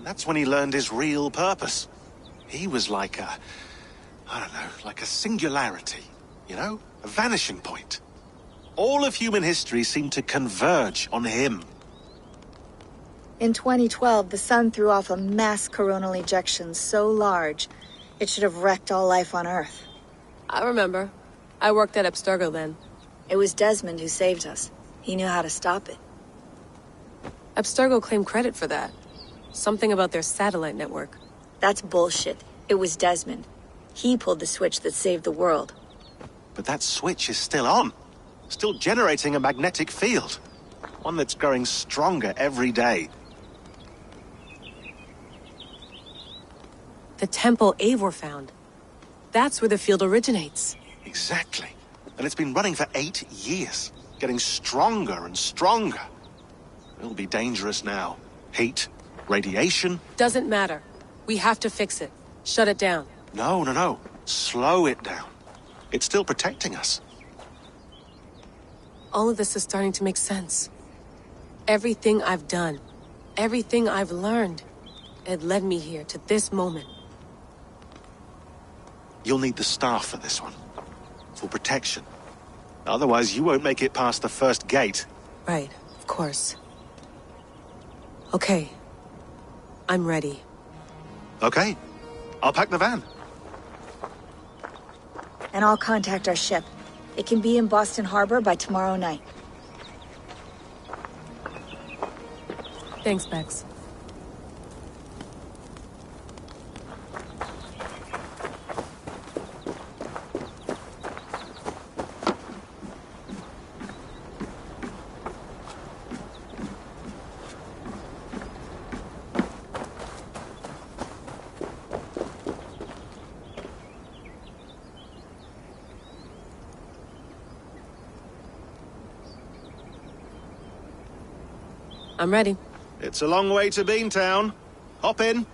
That's when he learned his real purpose. He was like a... I don't know, like a singularity, you know? A vanishing point. All of human history seemed to converge on him. In 2012, the sun threw off a mass coronal ejection so large, it should have wrecked all life on Earth. I remember. I worked at Abstergo then. It was Desmond who saved us. He knew how to stop it. Abstergo claimed credit for that. Something about their satellite network. That's bullshit. It was Desmond. He pulled the switch that saved the world. But that switch is still on. Still generating a magnetic field. One that's growing stronger every day. The temple Eivor found. That's where the field originates. Exactly. And it's been running for 8 years. Getting stronger and stronger. It'll be dangerous now. Heat, radiation. Doesn't matter. We have to fix it. Shut it down. No. Slow it down. It's still protecting us. All of this is starting to make sense. Everything I've done, everything I've learned, it led me here to this moment. You'll need the staff for this one. For protection. Otherwise, you won't make it past the first gate. Right, of course. Okay. I'm ready. Okay. I'll pack the van. And I'll contact our ship. It can be in Boston Harbor by tomorrow night. Thanks, Bex. I'm ready. It's a long way to Beantown. Hop in.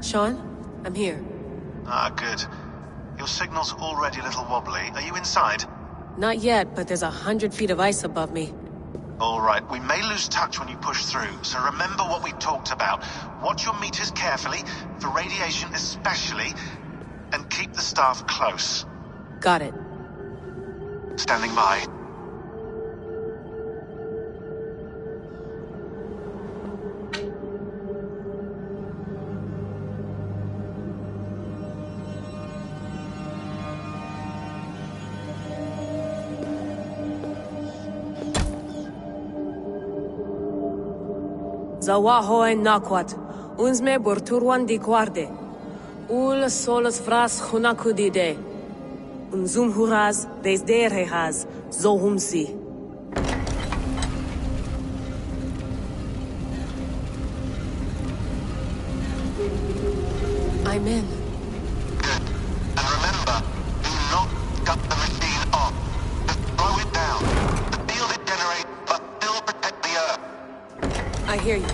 Sean, I'm here. Ah, good. Your signal's already a little wobbly. Are you inside? Not yet, but there's 100 feet of ice above me. All right, we may lose touch when you push through, so remember what we talked about. Watch your meters carefully, for radiation especially, and keep the staff close. Got it. Standing by. Zawahoe nakwat, unsme burturwan di guarde. Ul solos fras hunakudide. Unzum huraz, desderehaz, zohumsi. I'm in. Good. And remember, do not cut the machine off. Just throw it down. The field it generates, but still protect the Earth. I hear you.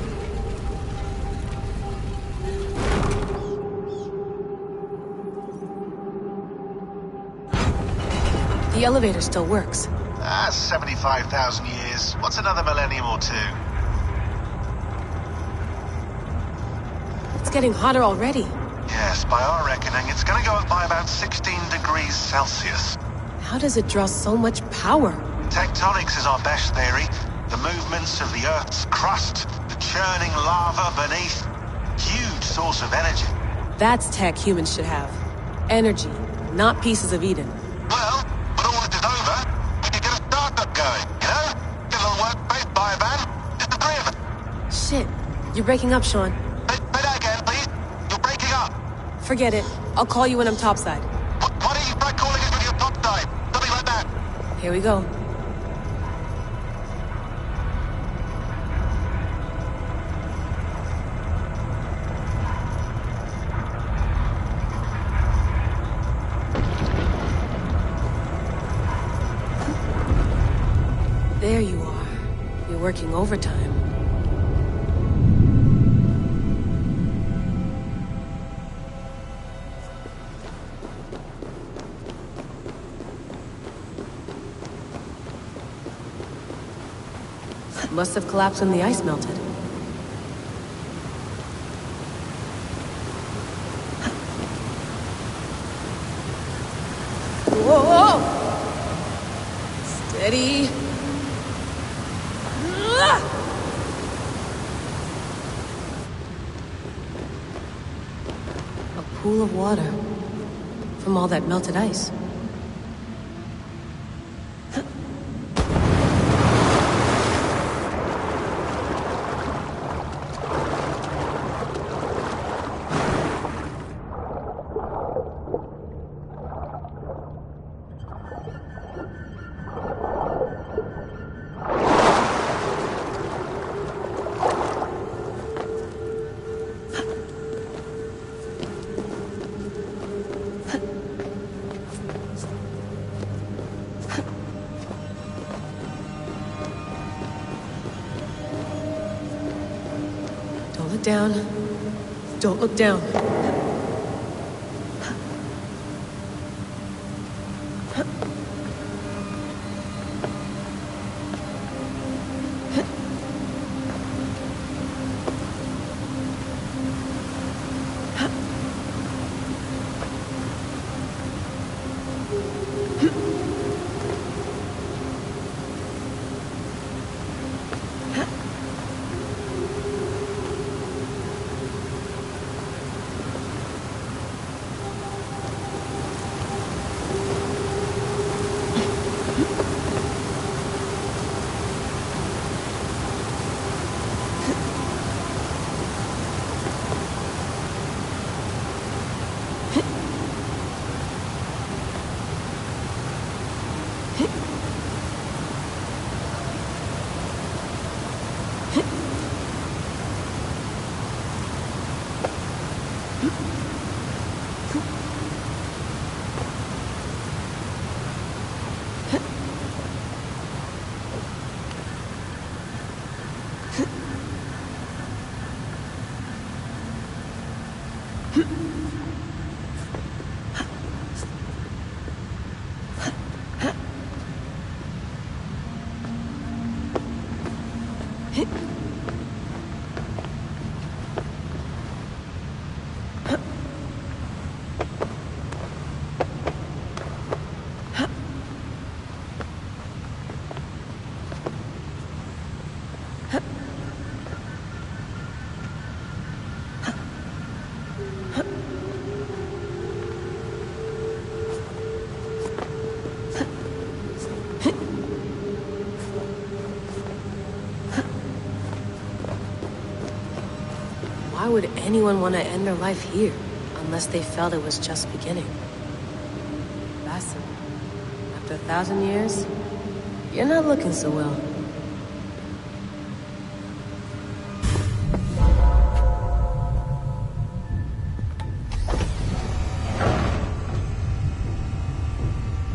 The elevator still works. 75,000 years. What's another millennium or two? It's getting hotter already. Yes, by our reckoning, it's gonna go up by about 16 degrees Celsius. How does it draw so much power? Tectonics is our best theory. The movements of the Earth's crust, the churning lava beneath. Huge source of energy. That's tech humans should have. Energy, not pieces of Eden. Well, when all this is over, we can get a startup going, you know? Get a little workspace, buy a van, just the three of us. Shit, you're breaking up, Sean. Say that again, please. You're breaking up. Forget it. I'll call you when I'm topside. Why don't you try calling us when you're topside? Something like that. Here we go. There you are. You're working overtime. Must have collapsed when the ice melted. Whoa! Steady. A pool of water from all that melted ice. Don't look down. Don't look down. Why would anyone want to end their life here, unless they felt it was just beginning? Basim, after 1,000 years, you're not looking so well.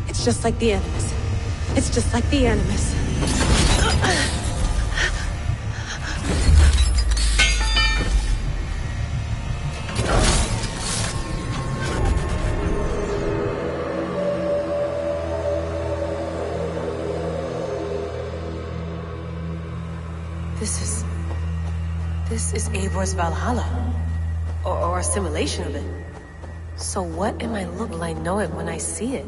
It's just like the Animus. It's just like the Animus. This is Eivor's Valhalla. Or a simulation of it. So what am I looking? Will I know it when I see it?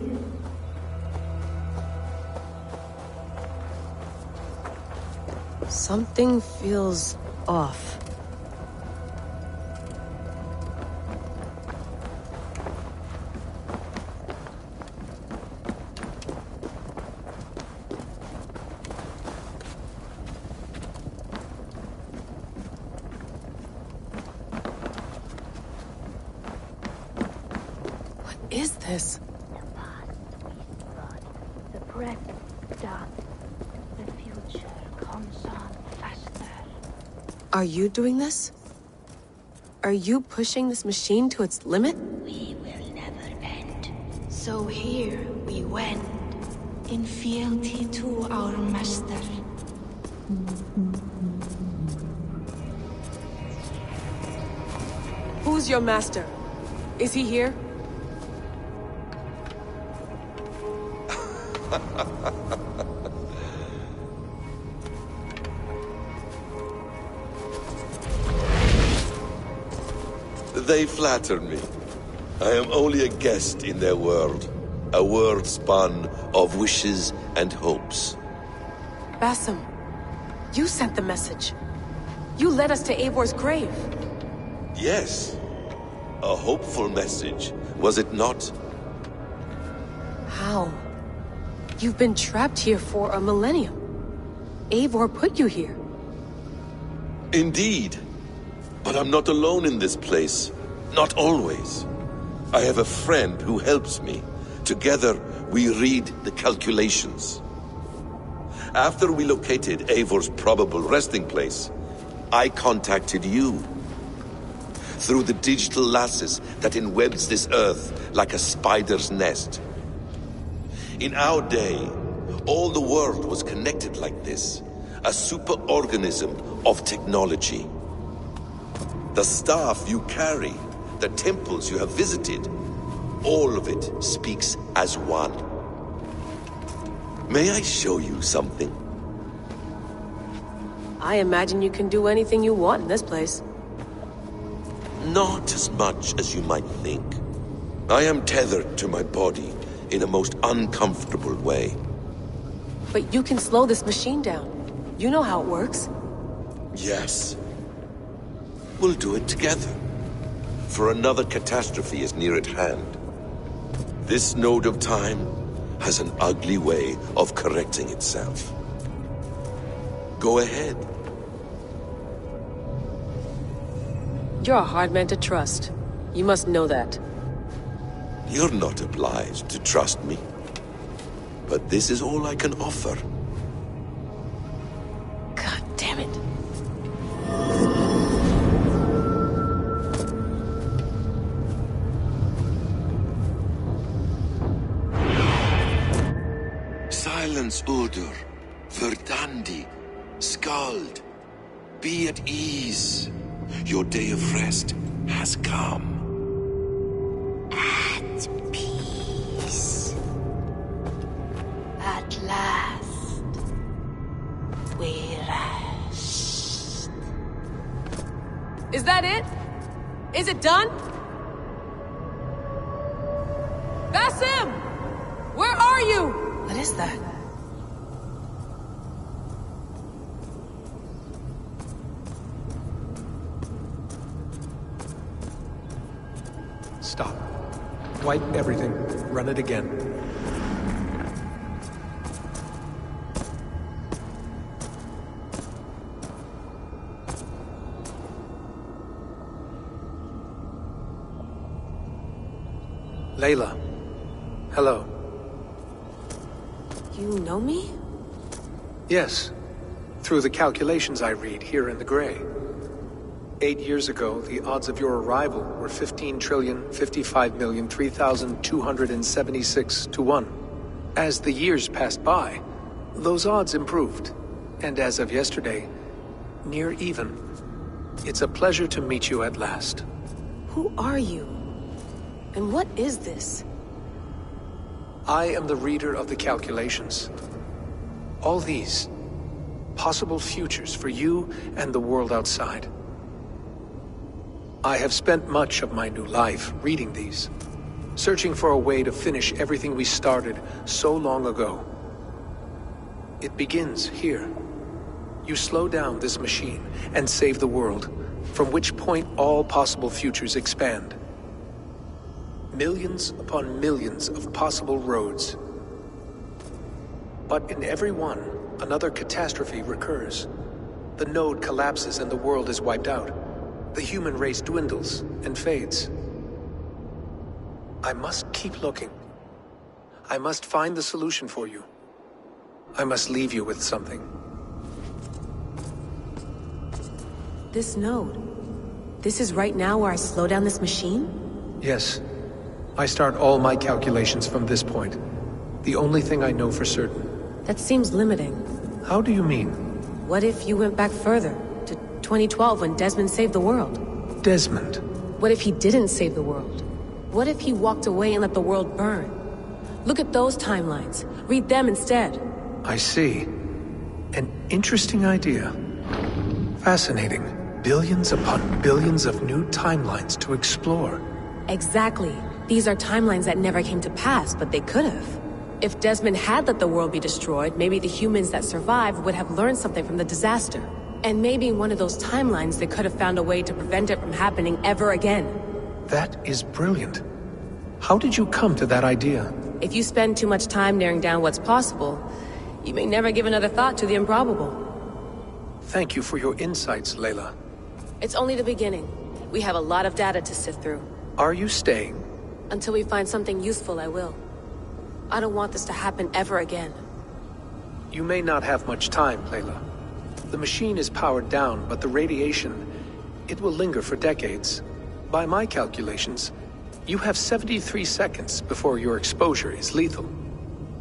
Something feels off. What is this? The past is blood. The breath The future comes on faster. Are you doing this? Are you pushing this machine to its limit? We will never end. So here we wend, in fealty to our master. Who's your master? Is he here? They flatter me. I am only a guest in their world. A world spun of wishes and hopes. Basim, you sent the message. You led us to Eivor's grave. Yes. A hopeful message, was it not? How? You've been trapped here for a millennium. Eivor put you here. Indeed. But I'm not alone in this place. Not always. I have a friend who helps me. Together, we read the calculations. After we located Eivor's probable resting place, I contacted you. Through the digital lasses that enwebs this earth like a spider's nest. In our day, all the world was connected like this. A superorganism of technology. The staff you carry, the temples you have visited, all of it speaks as one. May I show you something? I imagine you can do anything you want in this place. Not as much as you might think. I am tethered to my body in a most uncomfortable way. But you can slow this machine down. You know how it works. Yes. We'll do it together. For another catastrophe is near at hand. This node of time has an ugly way of correcting itself. Go ahead. You're a hard man to trust. You must know that. You're not obliged to trust me. But this is all I can offer. God damn it. Silence, Udur. Verdandi. Skald. Be at ease. Your day of rest has come. At peace. At last. We rest. Is that it? Is it done? Basim! Where are you? What is that? Stop. Wipe everything. Run it again. Layla. Hello. You know me? Yes. Through the calculations I read here in the gray. 8 years ago, the odds of your arrival were 15,055,003,276 to 1. As the years passed by, those odds improved. And as of yesterday, near even. It's a pleasure to meet you at last. Who are you? And what is this? I am the reader of the calculations. All these, possible futures for you and the world outside. I have spent much of my new life reading these, searching for a way to finish everything we started so long ago. It begins here. You slow down this machine and save the world, from which point all possible futures expand. Millions upon millions of possible roads. But in every one, another catastrophe recurs. The node collapses and the world is wiped out. The human race dwindles and fades. I must keep looking. I must find the solution for you. I must leave you with something. This node. This is right now where I slow down this machine? Yes. I start all my calculations from this point. The only thing I know for certain. That seems limiting. How do you mean? What if you went back further, to 2012 when Desmond saved the world? Desmond? What if he didn't save the world? What if he walked away and let the world burn? Look at those timelines. Read them instead. I see. An interesting idea. Fascinating. Billions upon billions of new timelines to explore. Exactly. These are timelines that never came to pass, but they could have. If Desmond had let the world be destroyed, maybe the humans that survived would have learned something from the disaster. And maybe in one of those timelines they could have found a way to prevent it from happening ever again. That is brilliant. How did you come to that idea? If you spend too much time narrowing down what's possible, you may never give another thought to the improbable. Thank you for your insights, Layla. It's only the beginning. We have a lot of data to sift through. Are you staying? Until we find something useful, I will. I don't want this to happen ever again. You may not have much time, Layla. The machine is powered down, but the radiation, it will linger for decades. By my calculations, you have 73 seconds before your exposure is lethal.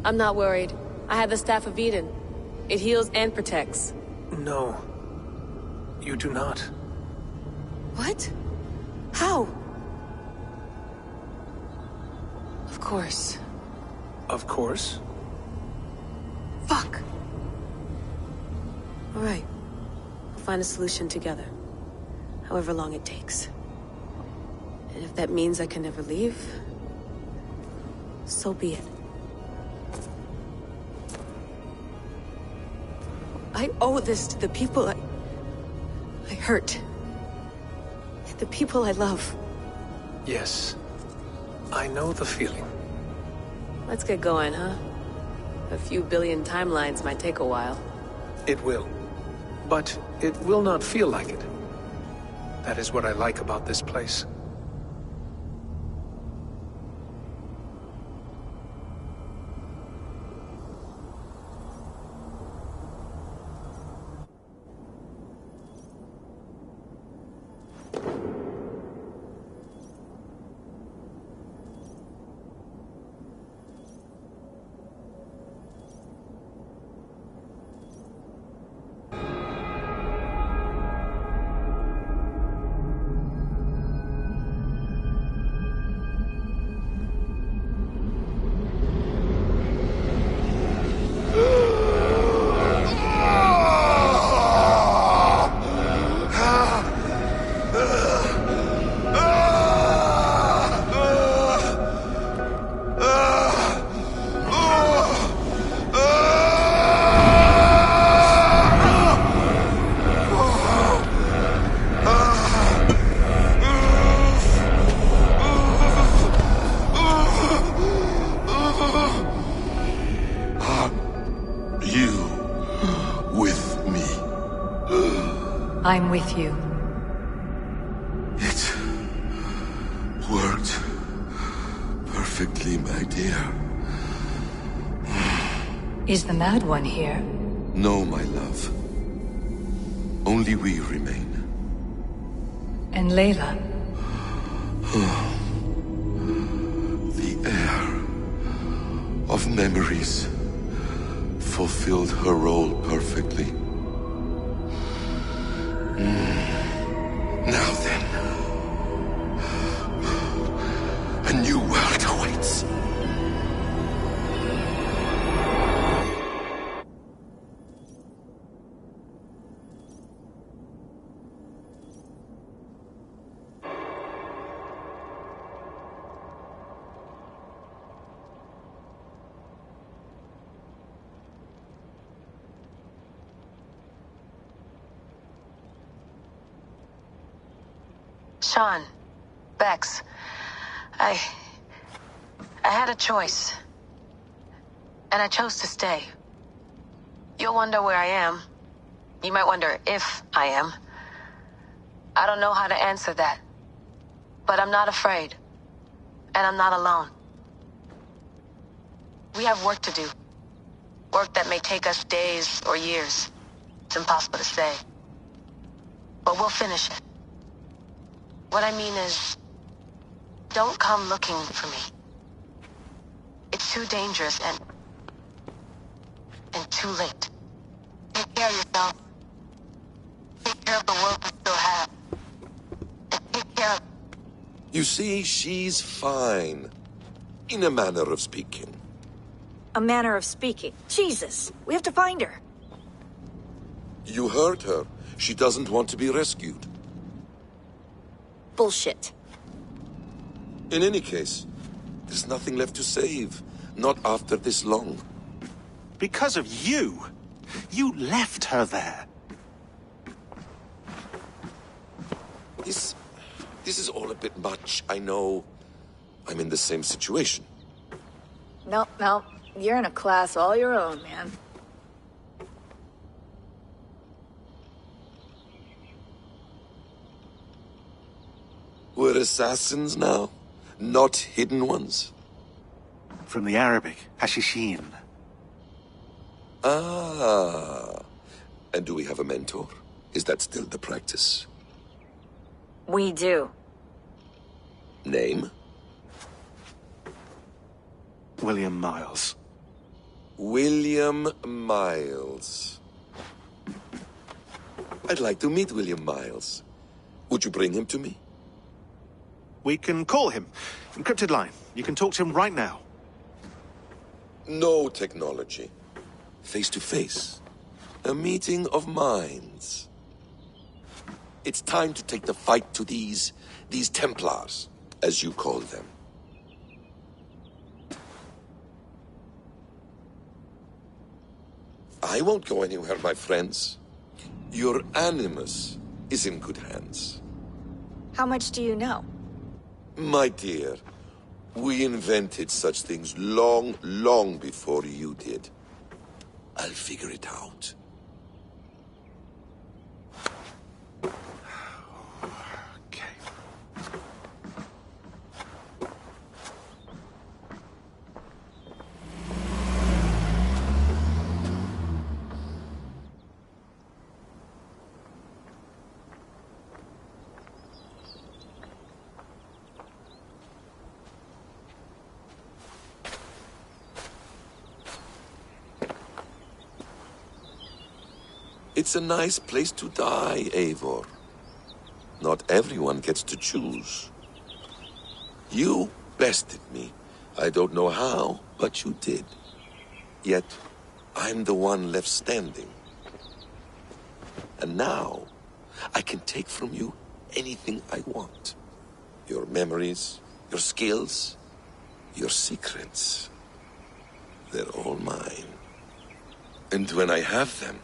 I'm not worried. I have the Staff of Eden. It heals and protects. No. You do not. What? How? Of course. Of course. Fuck! Alright. We'll find a solution together. However long it takes. And if that means I can never leave, so be it. I owe this to the people I hurt. The people I love. Yes. I know the feeling. Let's get going, huh? A few billion timelines might take a while. It will. But it will not feel like it. That is what I like about this place. I'm with you. It worked perfectly, my dear. Is the Mad One here? No, my love. Only we remain. And Layla? The air of memories fulfilled her role perfectly. Now then, a new world awaits. Sean, Bex, I had a choice. And I chose to stay. You'll wonder where I am. You might wonder if I am. I don't know how to answer that. But I'm not afraid. And I'm not alone. We have work to do. Work that may take us days or years. It's impossible to say. But we'll finish it. What I mean is, don't come looking for me. It's too dangerous and too late. Take care of yourself. Take care of the world we still have. And take care of... You see, she's fine. In a manner of speaking. A manner of speaking. Jesus, we have to find her. You heard her. She doesn't want to be rescued. Bullshit. In any case, there's nothing left to save. Not after this long. Because of you. You left her there. This is all a bit much, I know. I'm in the same situation. No. You're in a class all your own, man. We're assassins now, not hidden ones. From the Arabic, Hashishin. Ah. And do we have a mentor? Is that still the practice? We do. Name? William Miles. William Miles. I'd like to meet William Miles. Would you bring him to me? We can call him. Encrypted line. You can talk to him right now. No technology. Face to face. A meeting of minds. It's time to take the fight to these Templars, as you call them. I won't go anywhere, my friends. Your animus is in good hands. How much do you know? My dear, we invented such things long, long before you did. I'll figure it out. Okay. It's a nice place to die, Eivor. Not everyone gets to choose. You bested me. I don't know how, but you did. Yet, I'm the one left standing. And now, I can take from you anything I want. Your memories, your skills, your secrets. They're all mine. And when I have them,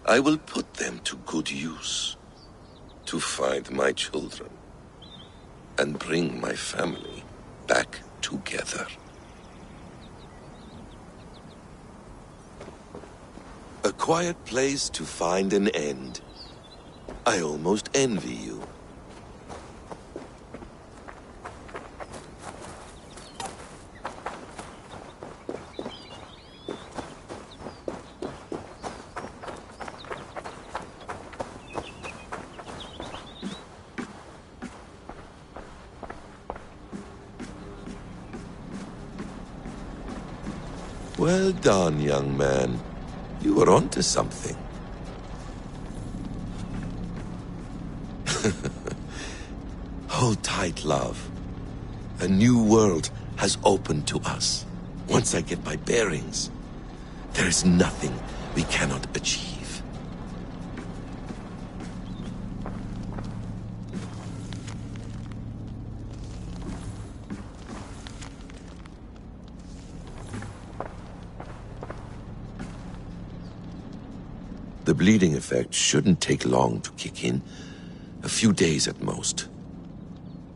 I will put them to good use. To find my children. And bring my family back together. A quiet place to find an end. I almost envy you. Well done, young man. You were onto something. Hold tight, love. A new world has opened to us. Once I get my bearings, there is nothing we cannot achieve. The bleeding effect shouldn't take long to kick in. A few days at most.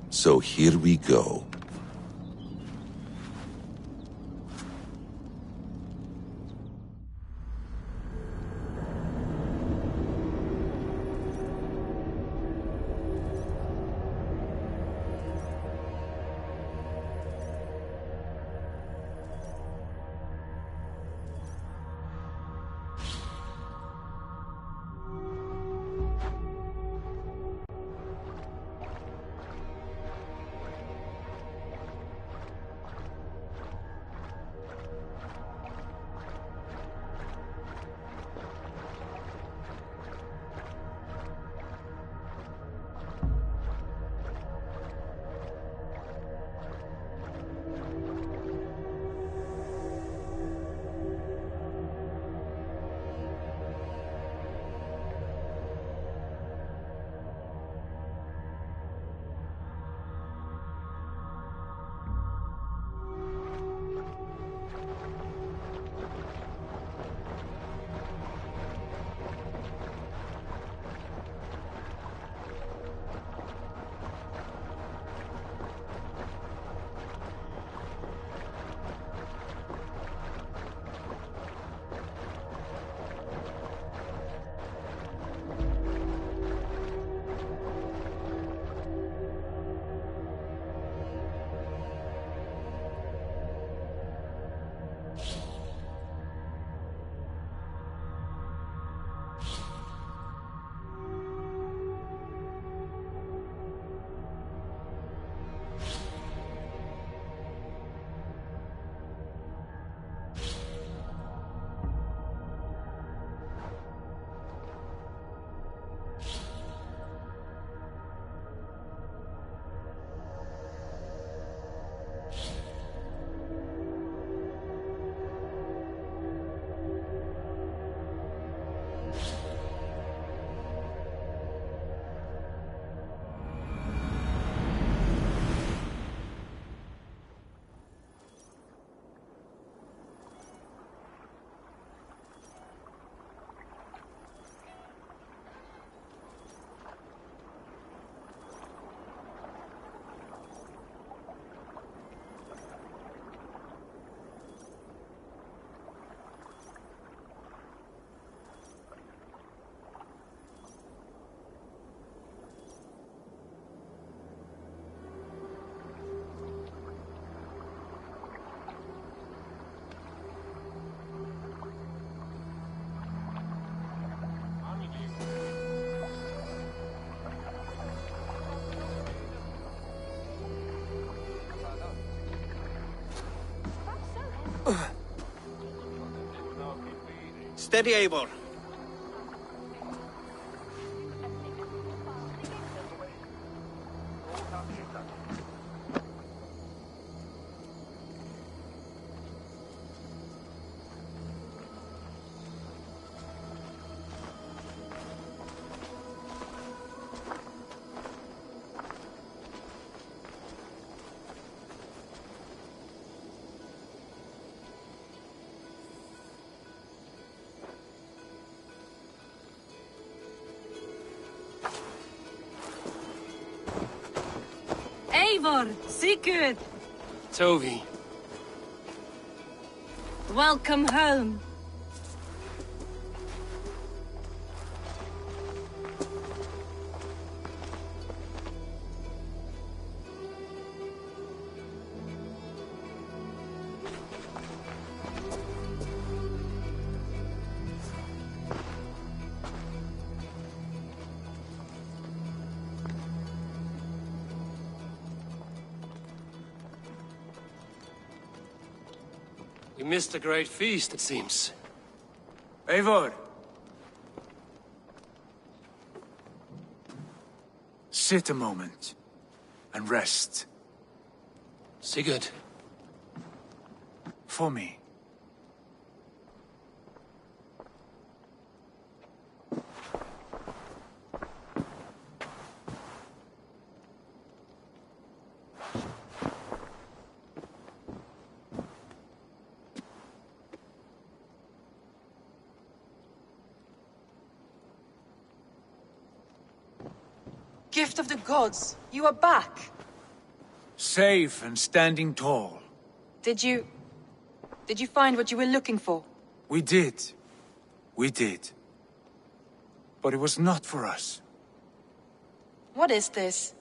So here we go. Steady, Eivor. Eivor, Sigurd, Tovi. welcome home. We missed a great feast, it seems. Eivor! Sit a moment and rest. Sigurd. For me. Gift of the gods, you are back. Safe and standing tall. Did you find what you were looking for? We did. We did. But it was not for us. What is this?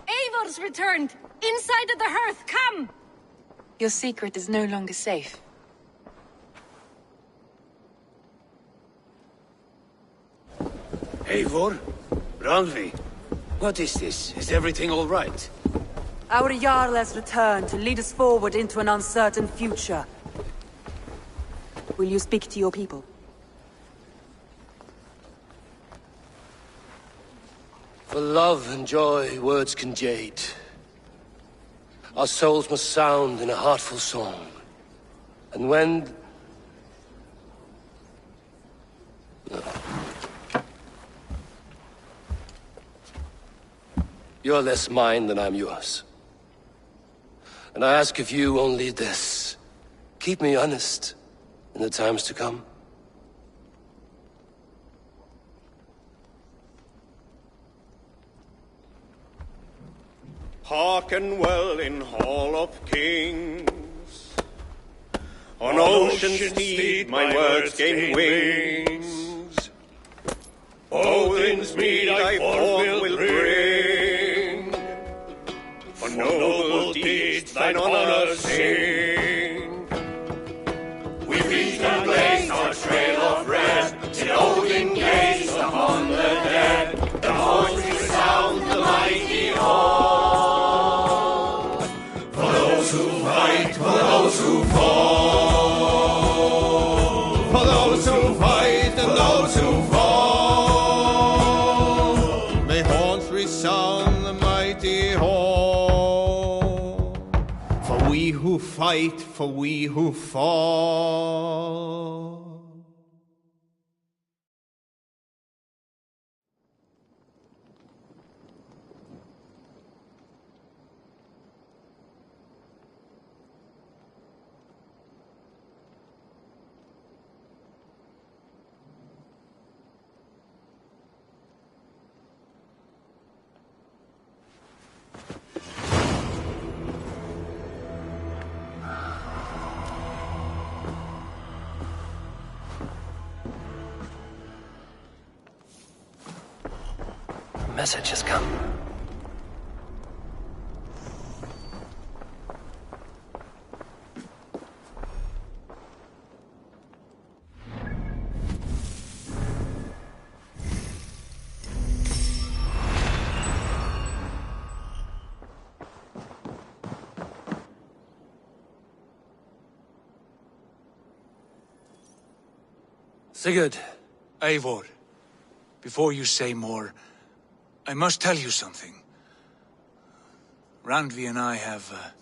Eivor's returned! Inside of the hearth, come! Your secret is no longer safe. Eivor? Randvi? What is this? Is everything all right? Our Jarl has returned to lead us forward into an uncertain future. Will you speak to your people? For love and joy, words can jade. Our souls must sound in a heartful song. And when... You're less mine than I'm yours. And I ask of you only this. Keep me honest in the times to come. Hearken well in Hall of Kings. On ocean's steed my words gain wings. Odin's mead I forth will bring. For noble deeds thine honor sing. We feast and blaze our trail of red, till Odin gazed upon the dead. The voice resound the mighty hall. For those who fight, for those who fall. For those who fight and those who fall. May horns resound the mighty hall. For we who fight, for we who fall. A message has come. Sigurd. Eivor, before you say more, I must tell you something. Randvi and I have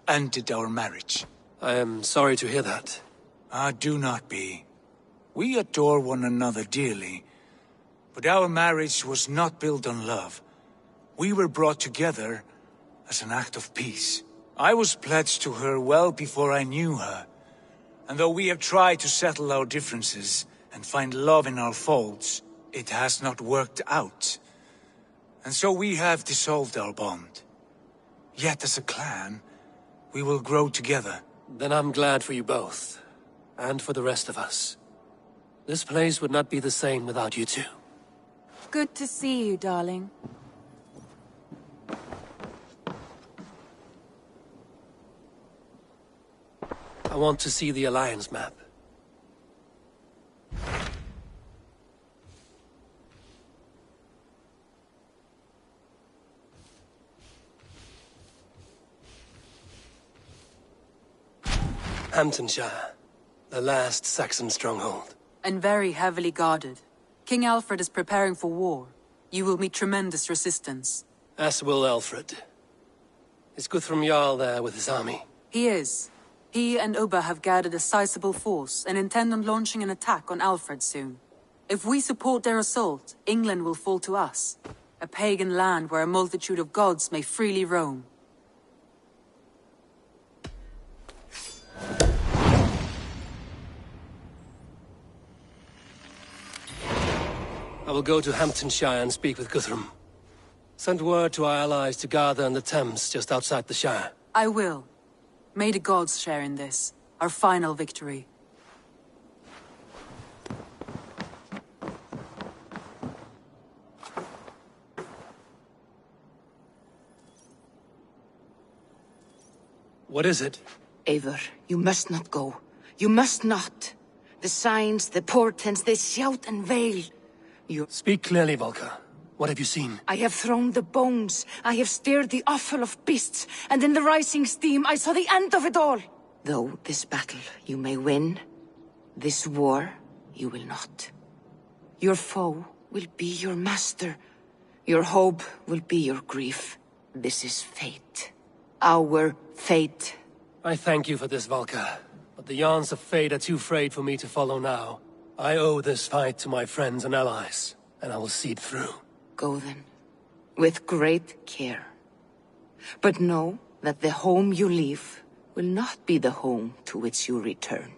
ended our marriage. I am sorry to hear that. Ah, do not be. We adore one another dearly, but our marriage was not built on love. We were brought together as an act of peace. I was pledged to her well before I knew her, and though we have tried to settle our differences and find love in our faults, it has not worked out. And so we have dissolved our bond. Yet as a clan, we will grow together. Then I'm glad for you both, and for the rest of us. This place would not be the same without you two. Good to see you, darling. I want to see the Alliance map. Hamptonshire, the last Saxon stronghold. And very heavily guarded. King Alfred is preparing for war. You will meet tremendous resistance. As will Alfred. Is Guthrum Jarl there with his army? He is. He and Ubba have gathered a sizable force and intend on launching an attack on Alfred soon. If we support their assault, England will fall to us. A pagan land where a multitude of gods may freely roam. I will go to Hamptonshire and speak with Guthrum. Send word to our allies to gather in the Thames just outside the Shire. I will. May the gods share in this, our final victory. What is it? Eivor, you must not go. You must not. The signs, the portents, they shout and wail. Speak clearly, Volker. What have you seen? I have thrown the bones. I have stirred the offal of beasts. And in the rising steam, I saw the end of it all. Though this battle you may win, this war you will not. Your foe will be your master. Your hope will be your grief. This is fate. Our fate. I thank you for this, Volker. But the yarns of fate are too frayed for me to follow now. I owe this fight to my friends and allies, and I will see it through. Go then, with great care. But know that the home you leave will not be the home to which you return.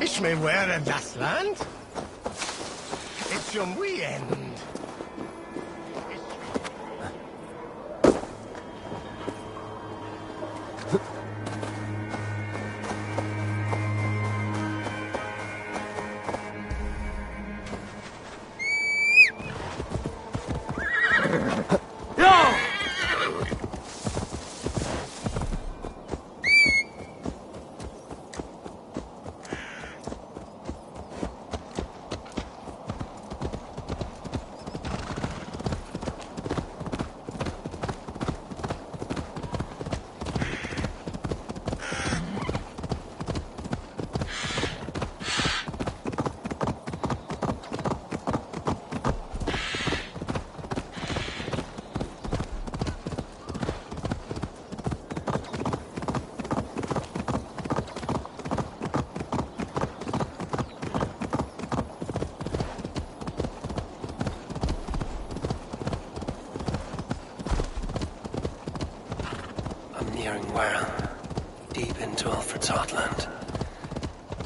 Ich mein, where in das Land? It's zum we end. nearing Wareham, deep into Alfred's heartland.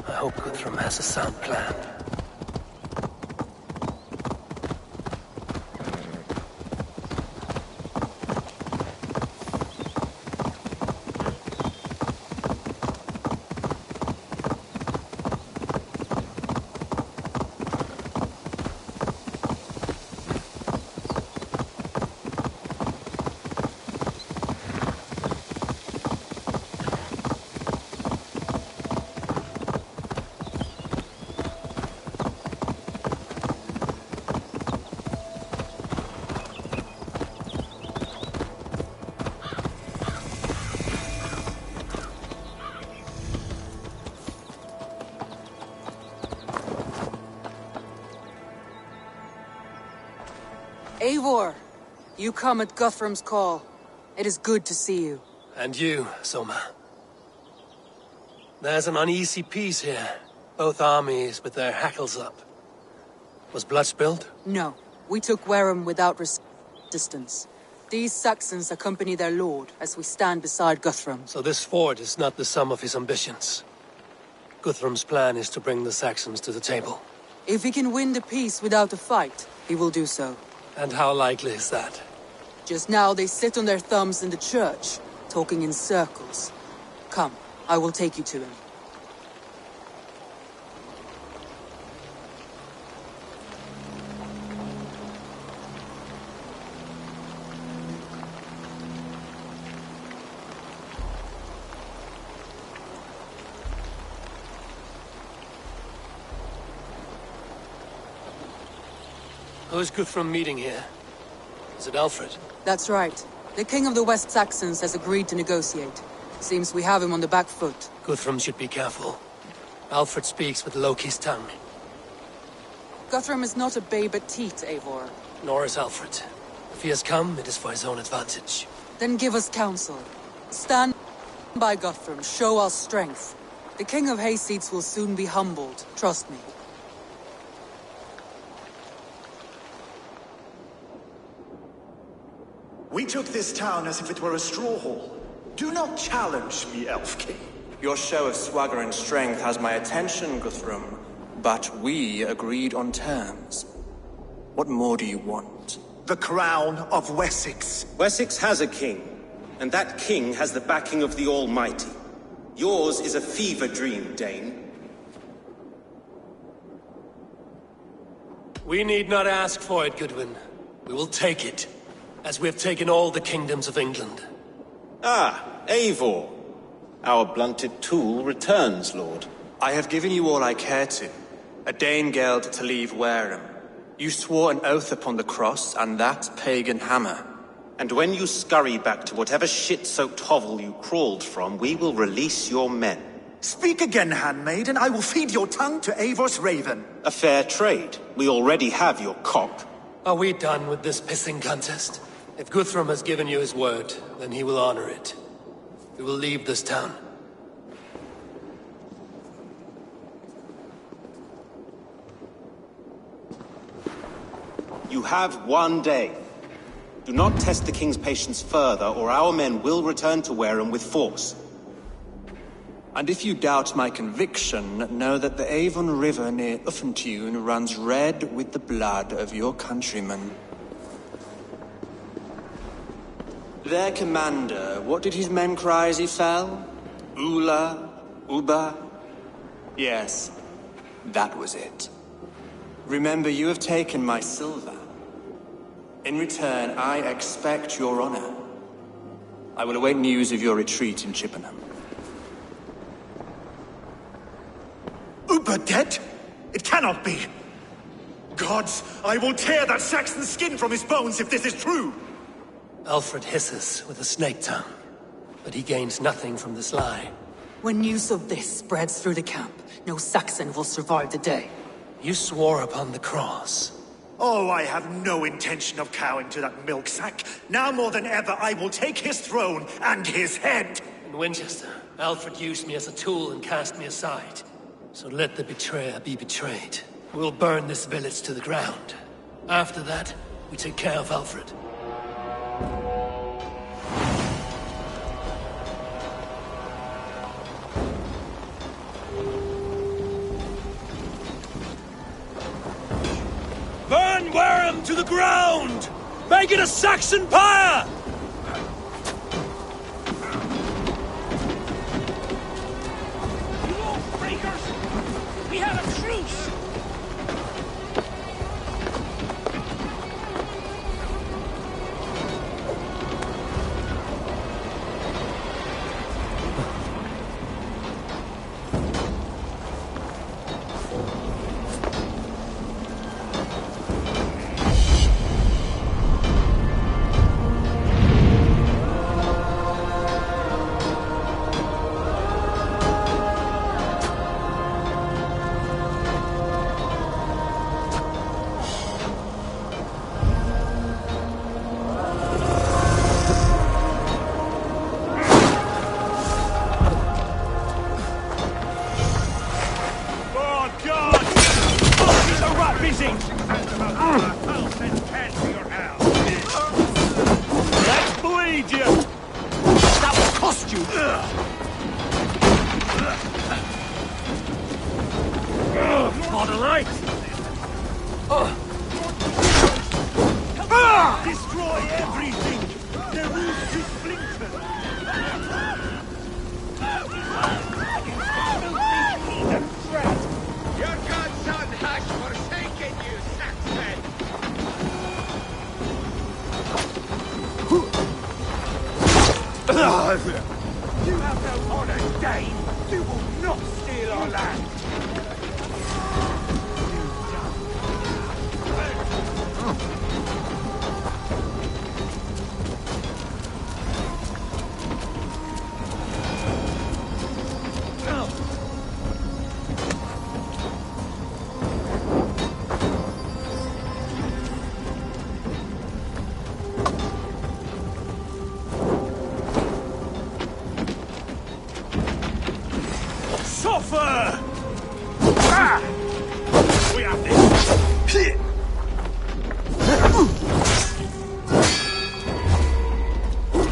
I hope Guthrum has a sound plan. Eivor, you come at Guthrum's call. It is good to see you. And you, Soma. There's an uneasy peace here. Both armies with their hackles up. Was blood spilled? No. We took Wareham without resistance. These Saxons accompany their lord as we stand beside Guthrum. So this fort is not the sum of his ambitions. Guthrum's plan is to bring the Saxons to the table. If he can win the peace without a fight, he will do so. And how likely is that? Just now they sit on their thumbs in the church, talking in circles. Come, I will take you to him. Who is Guthrum meeting here? Is it Alfred? That's right. The king of the West Saxons has agreed to negotiate. Seems we have him on the back foot. Guthrum should be careful. Alfred speaks with Loki's tongue. Guthrum is not a babe at teat, Eivor. Nor is Alfred. If he has come, it is for his own advantage. Then give us counsel. Stand by Guthrum, show our strength. The king of Hayseeds will soon be humbled, trust me. We took this town as if it were a straw hall. Do not challenge me, Elf King. Your show of swagger and strength has my attention, Guthrum. But we agreed on terms. What more do you want? The crown of Wessex. Wessex has a king, and that king has the backing of the Almighty. Yours is a fever dream, Dane. We need not ask for it, Goodwin. We will take it. As we have taken all the kingdoms of England. Ah, Eivor. Our blunted tool returns, Lord. I have given you all I care to. A Danegeld to leave Wareham. You swore an oath upon the cross, and that pagan hammer. And when you scurry back to whatever shit-soaked hovel you crawled from, we will release your men. Speak again, handmaid, and I will feed your tongue to Eivor's raven. A fair trade. We already have your cock. Are we done with this pissing contest? If Guthrum has given you his word, then he will honor it. We will leave this town. You have one day. Do not test the king's patience further, or our men will return to Wareham with force. And if you doubt my conviction, know that the Avon River near Uffentune runs red with the blood of your countrymen. Their commander, what did his men cry as he fell? Ula? Uba? Yes, that was it. Remember, you have taken my silver. In return, I expect your honor. I will await news of your retreat in Chippenham. Uba dead? It cannot be! Gods, I will tear that Saxon skin from his bones if this is true! Alfred hisses with a snake tongue, but he gains nothing from this lie. When news of this spreads through the camp, no Saxon will survive the day. You swore upon the cross. Oh, I have no intention of cowing to that milk sack. Now more than ever, I will take his throne and his head! In Winchester, Alfred used me as a tool and cast me aside. So let the betrayer be betrayed. We'll burn this village to the ground. After that, we take care of Alfred. to the ground! Make it a Saxon pyre! You old breakers! We had a truce! Destroy everything! The roof to splinters! Your godson has forsaken you, Saxon! You have no honor, Dane! You will not steal our land! Suffer! Ah! We have this!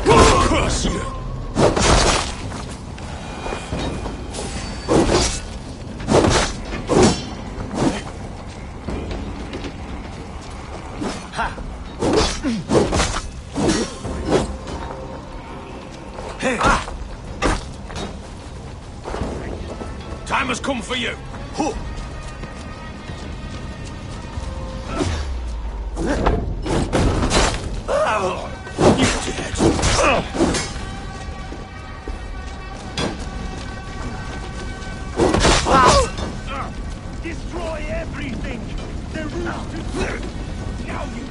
Curse you! Hey! Ah! Time has come for you! You dead! Destroy everything! The roof to... Now you...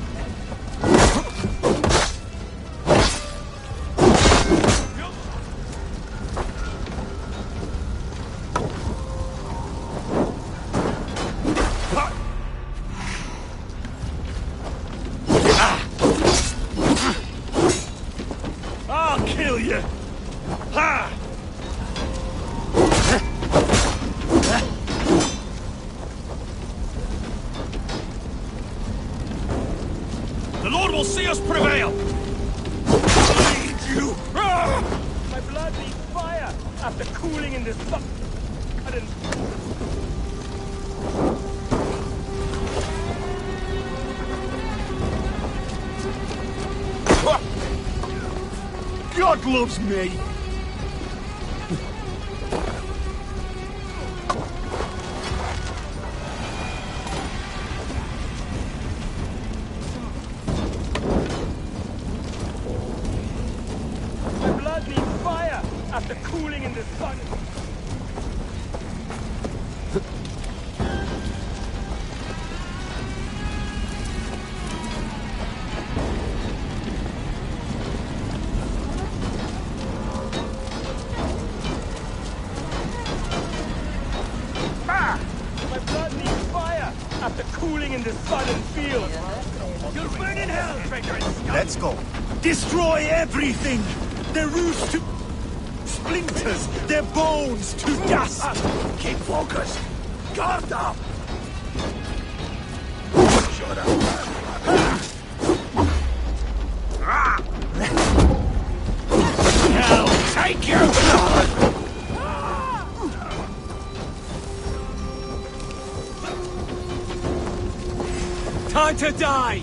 I'll kill you! Ha! The Lord will see us prevail! I need you! My blood needs fire after cooling in this sun. God loves me! My blood needs fire after cooling in the sun. My blood needs fire after cooling in the sun and field. You'll burn in hell, traitor and scum! Let's go. Destroy everything! Their roofs to splinters, their bones to dust! Keep focused! Guard up! Shut up! Hell, take your blood! Time to die!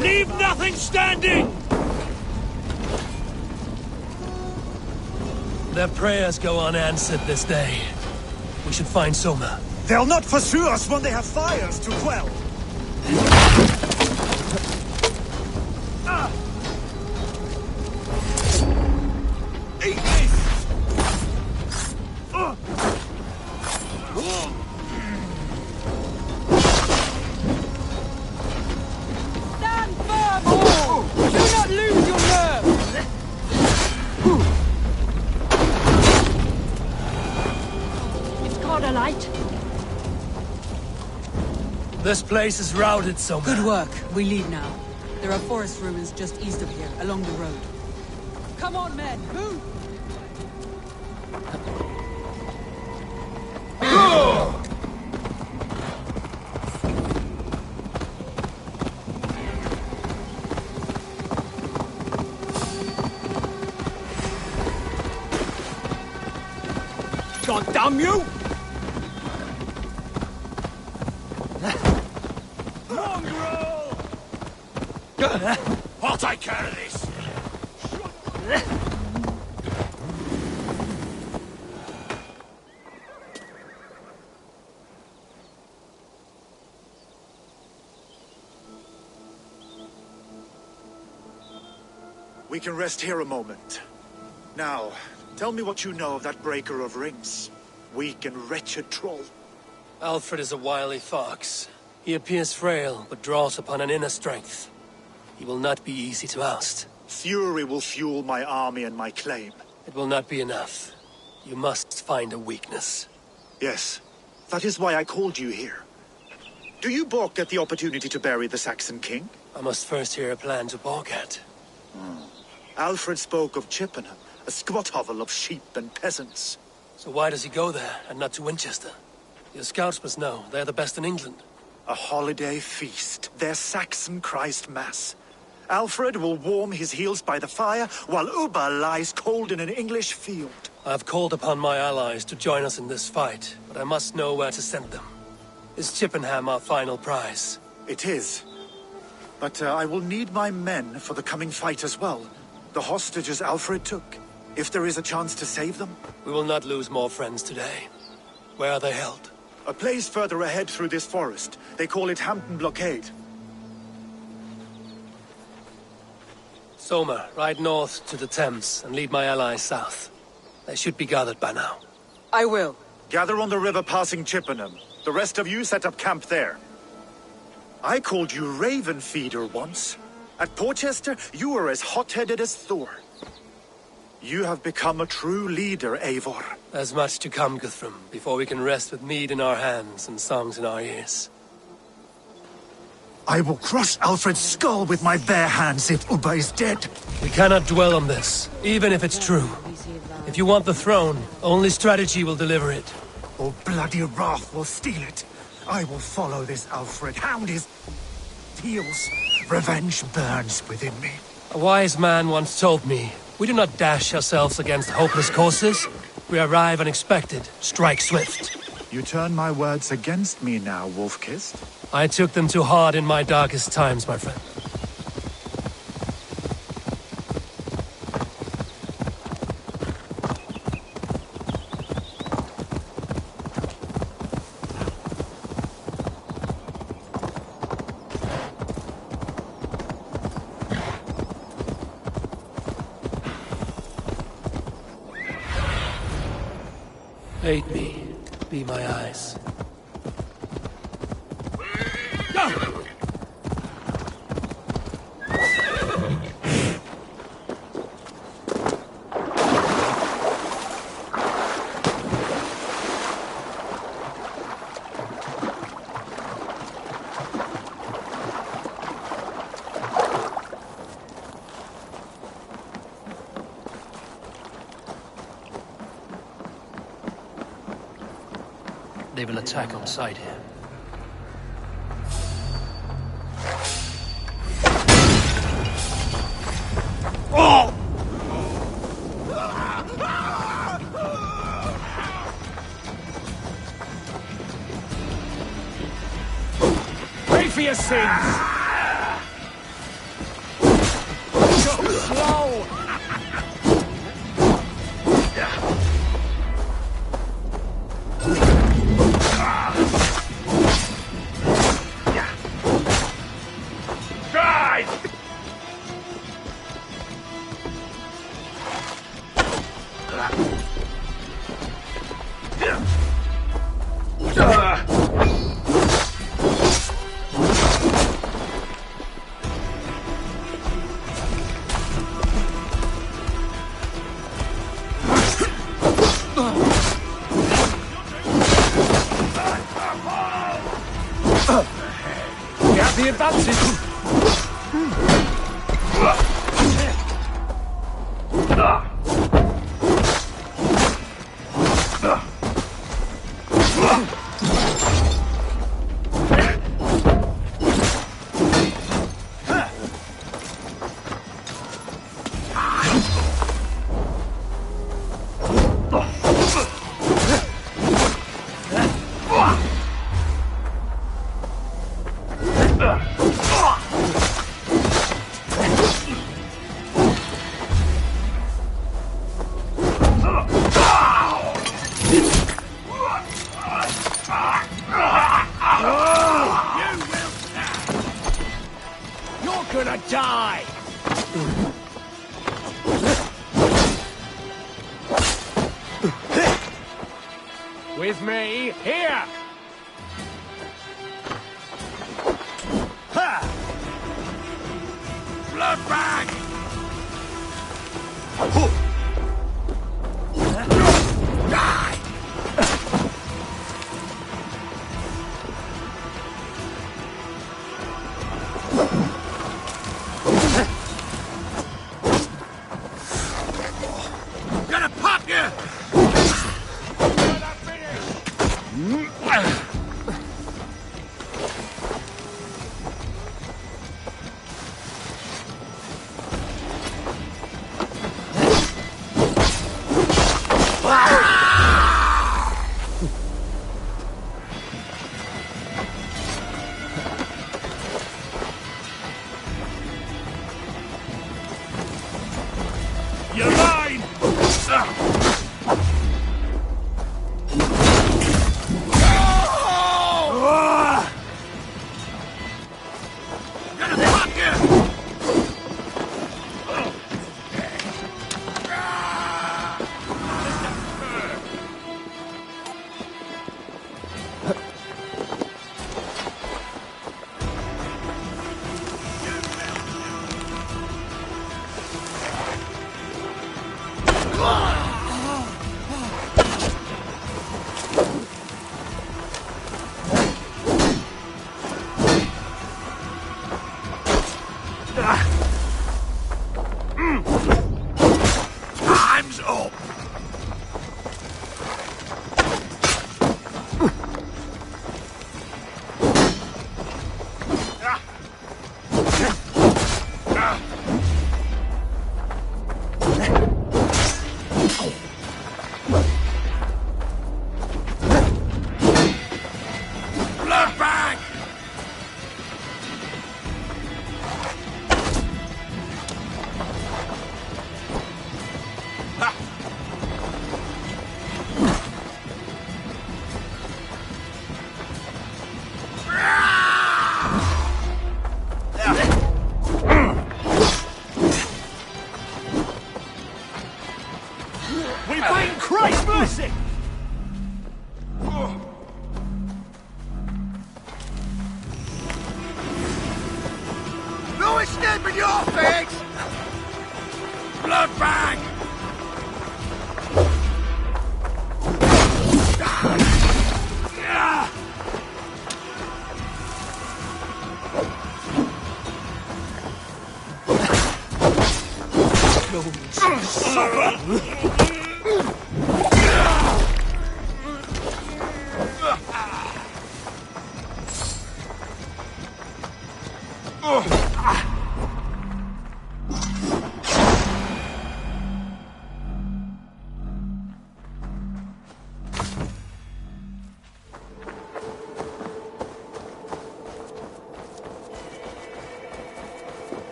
Leave nothing standing! Their prayers go unanswered this day. We should find Soma. They'll not pursue us when they have fires to quell. Eat this! Stand firm, all! Do not lose your nerve! It's called a light. This place is routed, Soma. Good work. We leave now. There are forest ruins just east of here, along the road. Come on, men! Move! God damn you! Mongrel! I'll take care of this! We can rest here a moment. Now, tell me what you know of that breaker of rings. Weak and wretched troll. Alfred is a wily fox. He appears frail, but draws upon an inner strength. He will not be easy to oust. Fury will fuel my army and my claim. It will not be enough. You must find a weakness. Yes, that is why I called you here. Do you balk at the opportunity to bury the Saxon king? I must first hear a plan to balk at. Alfred spoke of Chippenham, a squat hovel of sheep and peasants. So why does he go there, and not to Winchester? Your scouts must know, they're the best in England. A holiday feast, their Saxon Christ Mass. Alfred will warm his heels by the fire, while Ubba lies cold in an English field. I have called upon my allies to join us in this fight, but I must know where to send them. Is Chippenham our final prize? It is. But I will need my men for the coming fight as well. The hostages Alfred took. If there is a chance to save them. We will not lose more friends today. Where are they held? A place further ahead through this forest. They call it Hampton Blockade. Soma, ride north to the Thames and lead my allies south. They should be gathered by now. I will. Gather on the river passing Chippenham. The rest of you set up camp there. I called you Raven Feeder once. At Porchester, you were as hot-headed as Thor. You have become a true leader, Eivor. There's much to come, Guthrum, before we can rest with mead in our hands and songs in our ears. I will crush Alfred's skull with my bare hands if Ubba is dead. We cannot dwell on this, even if it's true. If you want the throne, only strategy will deliver it. Or bloody wrath will steal it. I will follow this Alfred, hound his heels. Revenge burns within me. A wise man once told me, we do not dash ourselves against hopeless courses. We arrive unexpected, strike swift. You turn my words against me now, Wolf-Kissed. I took them too hard in my darkest times, my friend. Aid me, be my eyes. They will attack on sight here. Oh! Pay for your sins! side! We have the advantage! Gonna die! With me, here! Ha! Blood bag! Die! Gonna pop you! You're mine! Time's up! Blood bag! We find Christ mercy! No escaping your fate! Blood bag!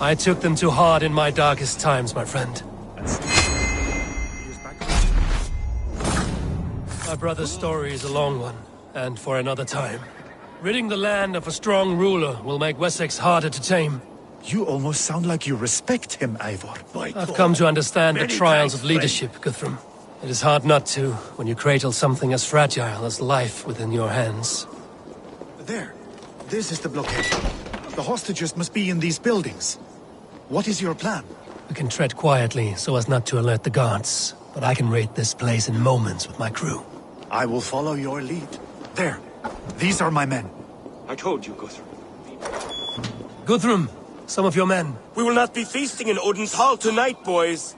I took them too hard in my darkest times, my friend. My brother's story is a long one, and for another time. Ridding the land of a strong ruler will make Wessex harder to tame. You almost sound like you respect him, Eivor. I've come to understand the Many trials thanks, of leadership, Guthrum. It is hard not to, when you cradle something as fragile as life within your hands. There. This is the blockade. The hostages must be in these buildings. What is your plan? We can tread quietly so as not to alert the guards, but I can raid this place in moments with my crew. I will follow your lead. There. These are my men. I told you, Guthrum. Guthrum, some of your men. We will not be feasting in Odin's hall tonight, boys.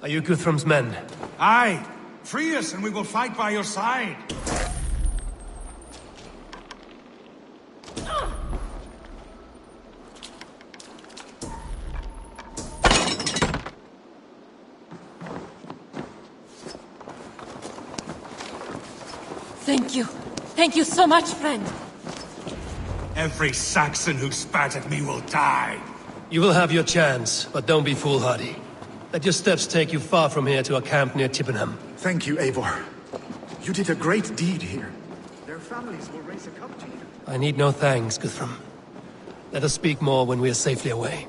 Are you Guthrum's men? Aye! Free us and we will fight by your side! Thank you. Thank you so much, friend. Every Saxon who spat at me will die. You will have your chance, but don't be foolhardy. Let your steps take you far from here to a camp near Chippenham. Thank you, Eivor. You did a great deed here. Their families will raise a cup to you. I need no thanks, Guthrum. Let us speak more when we are safely away.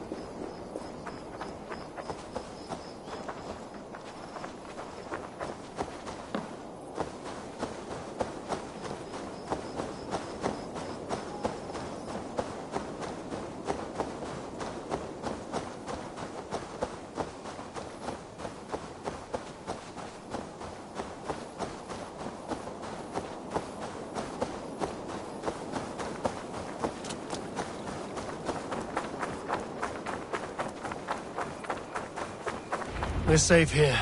We're safe here.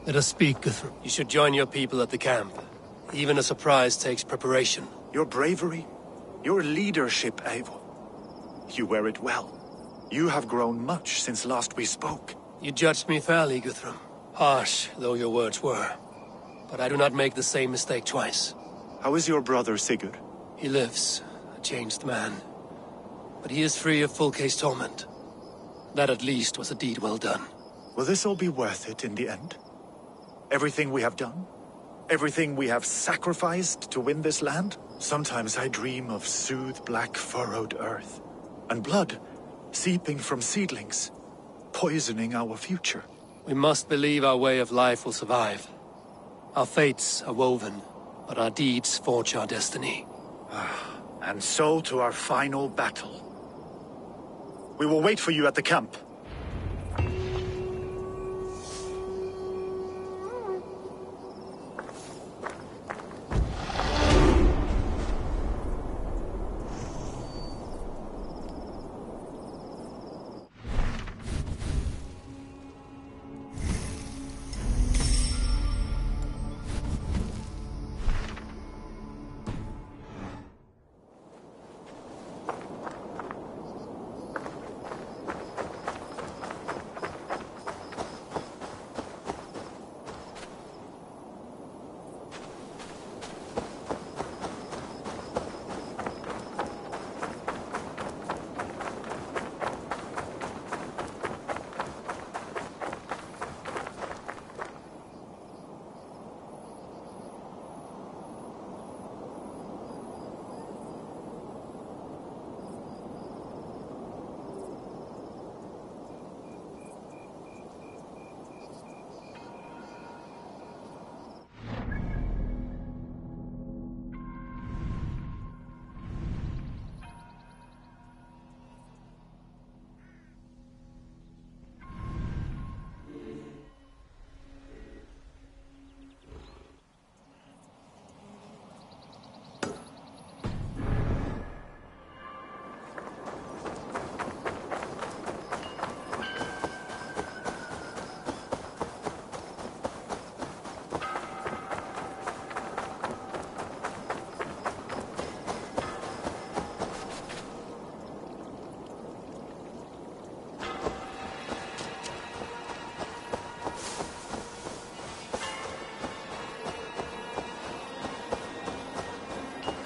Let us speak, Guthrum. You should join your people at the camp. Even a surprise takes preparation. Your bravery, your leadership, Eivor. You wear it well. You have grown much since last we spoke. You judged me fairly, Guthrum. Harsh though your words were. But I do not make the same mistake twice. How is your brother, Sigurd? He lives, a changed man. But he is free of full case torment. That at least was a deed well done. Will this all be worth it in the end? Everything we have done? Everything we have sacrificed to win this land? Sometimes I dream of soothed black furrowed earth, and blood seeping from seedlings, poisoning our future. We must believe our way of life will survive. Our fates are woven, but our deeds forge our destiny. And so to our final battle. We will wait for you at the camp.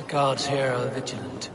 Guards here are vigilant.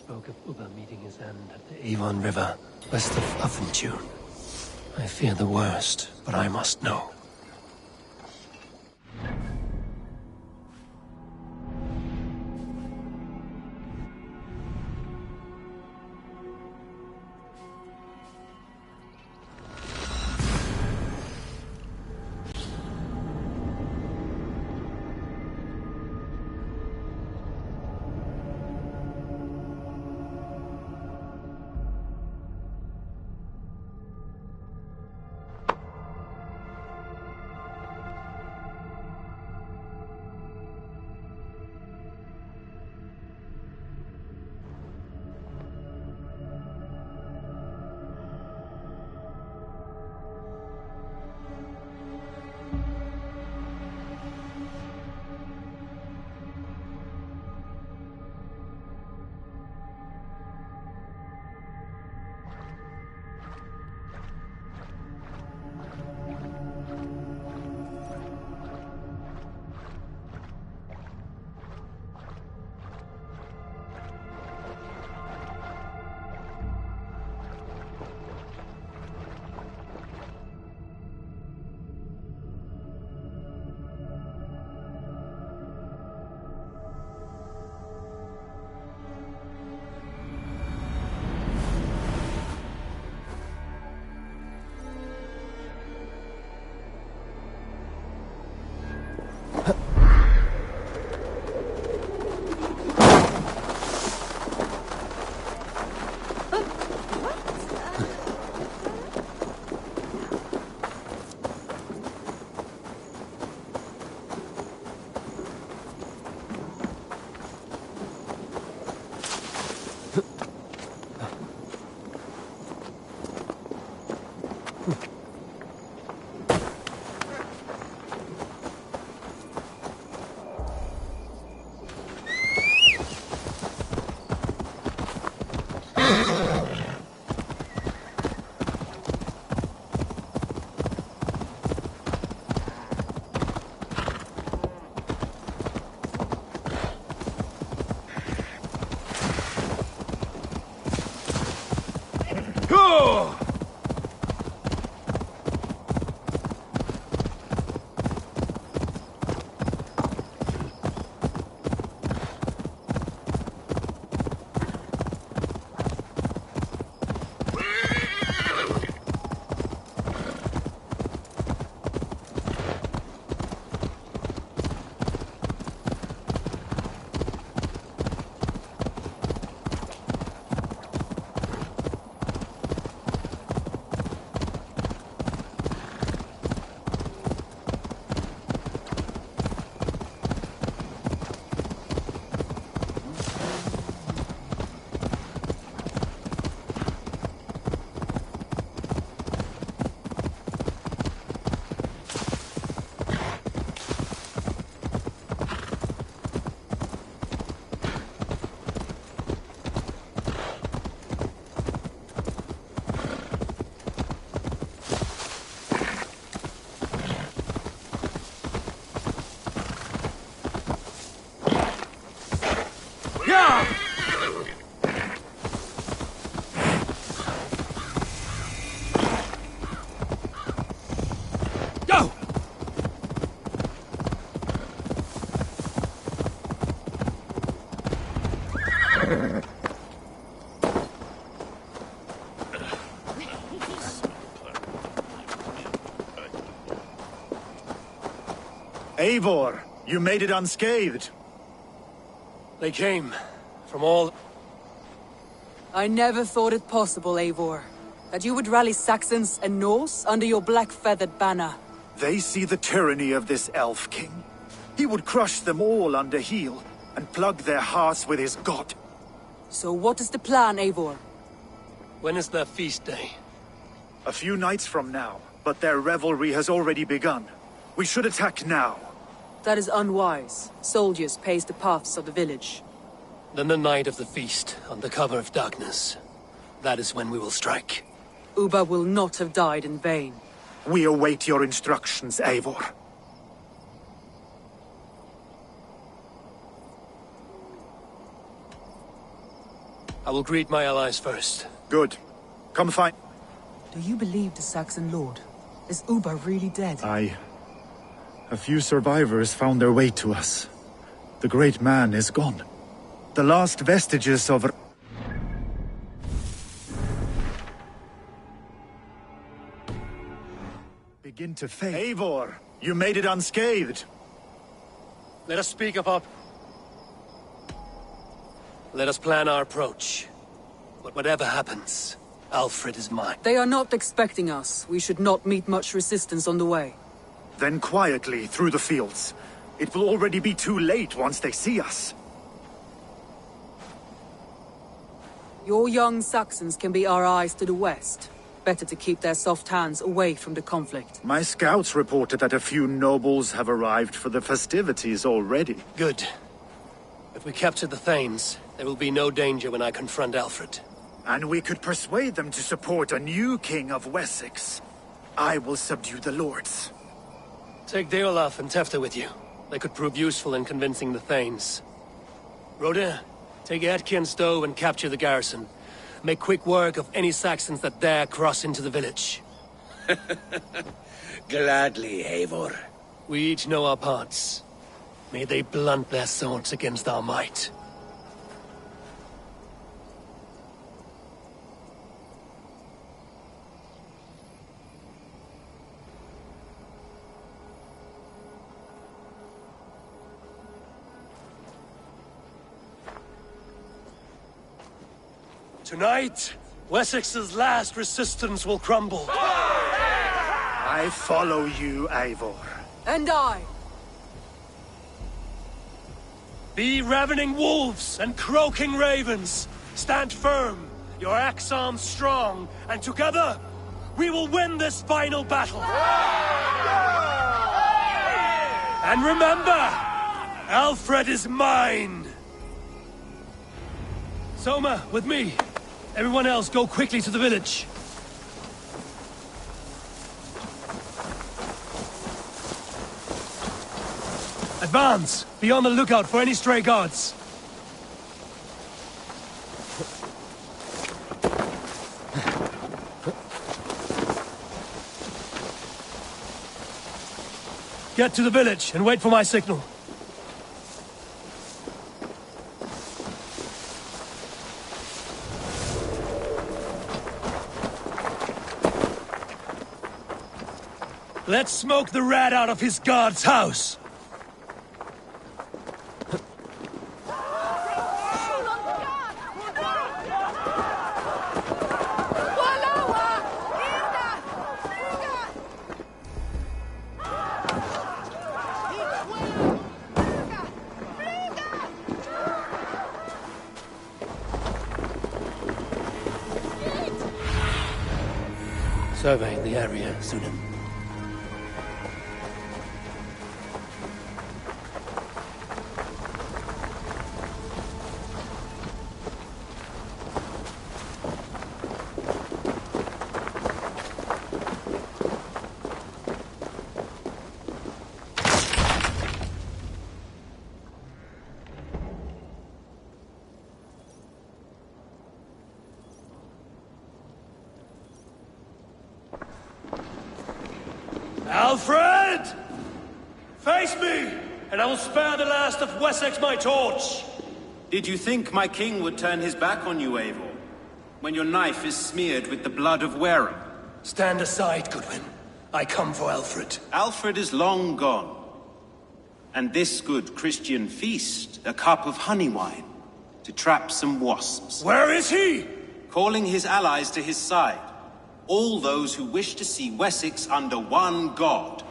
spoke of Ubba meeting his end at the Avon River, west of Uffentune. I fear the worst, but I must know. Eivor, you made it unscathed. They came from all... I never thought it possible, Eivor, that you would rally Saxons and Norse under your black-feathered banner. They see the tyranny of this elf king. He would crush them all under heel and plug their hearts with his god. So what is the plan, Eivor? When is their feast day? A few nights from now, but their revelry has already begun. We should attack now. That is unwise. Soldiers pace the paths of the village. Then the night of the feast, under cover of darkness. That is when we will strike. Ubba will not have died in vain. We await your instructions, Eivor. I will greet my allies first. Good. Come find... Do you believe the Saxon lord? Is Uba really dead? A few survivors found their way to us. The great man is gone. The last vestiges of... begin to fade. Eivor, you made it unscathed. Let us speak up. Let us plan our approach. But whatever happens, Alfred is mine. They are not expecting us. We should not meet much resistance on the way. Then quietly through the fields. It will already be too late once they see us. Your young Saxons can be our eyes to the west. Better to keep their soft hands away from the conflict. My scouts reported that a few nobles have arrived for the festivities already. Good. If we capture the Thanes, there will be no danger when I confront Alfred. And we could persuade them to support a new king of Wessex. I will subdue the lords. Take Deolaf and Tefta with you. They could prove useful in convincing the Thanes. Rodin, take Etki and Stowe and capture the garrison. Make quick work of any Saxons that dare cross into the village. Gladly, Eivor. We each know our parts. May they blunt their swords against our might. Tonight, Wessex's last resistance will crumble. I follow you, Eivor. And I. Be ravening wolves and croaking ravens. Stand firm, your axe arms strong, and together, we will win this final battle. And remember, Alfred is mine. Soma, with me. Everyone else, go quickly to the village. Advance! Be on the lookout for any stray guards. Get to the village and wait for my signal. Let's smoke the rat out of his guard's house! Survey the area, Sunan. Alfred! Face me, and I will spare the last of Wessex my torch! Did you think my king would turn his back on you, Eivor? When your knife is smeared with the blood of Wareham? Stand aside, Goodwin. I come for Alfred. Alfred is long gone. And this good Christian feast, a cup of honey wine, to trap some wasps. Where is he? Calling his allies to his side. All those who wish to see Wessex under one god.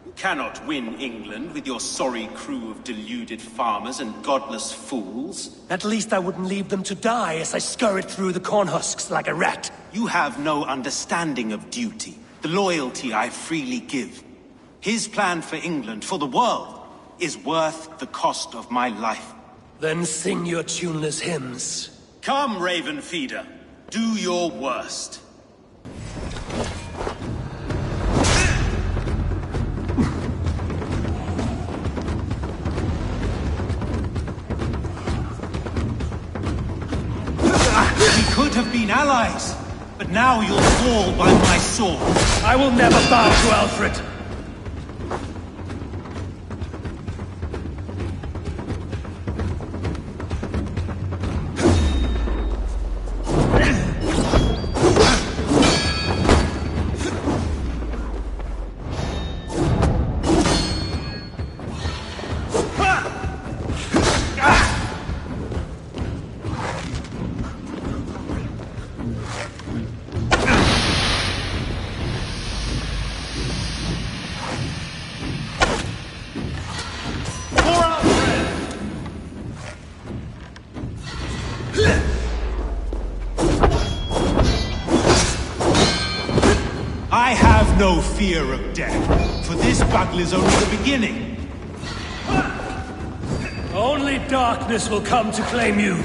You cannot win England with your sorry crew of deluded farmers and godless fools. At least I wouldn't leave them to die as I scurried through the corn husks like a rat. You have no understanding of duty, the loyalty I freely give. His plan for England, for the world, is worth the cost of my life. Then sing your tuneless hymns. Come, Raven Feeder. Do your worst. have been allies, but now you'll fall by my sword. I will never bow to Alfred. I have no fear of death, for this battle is only the beginning. Only darkness will come to claim you.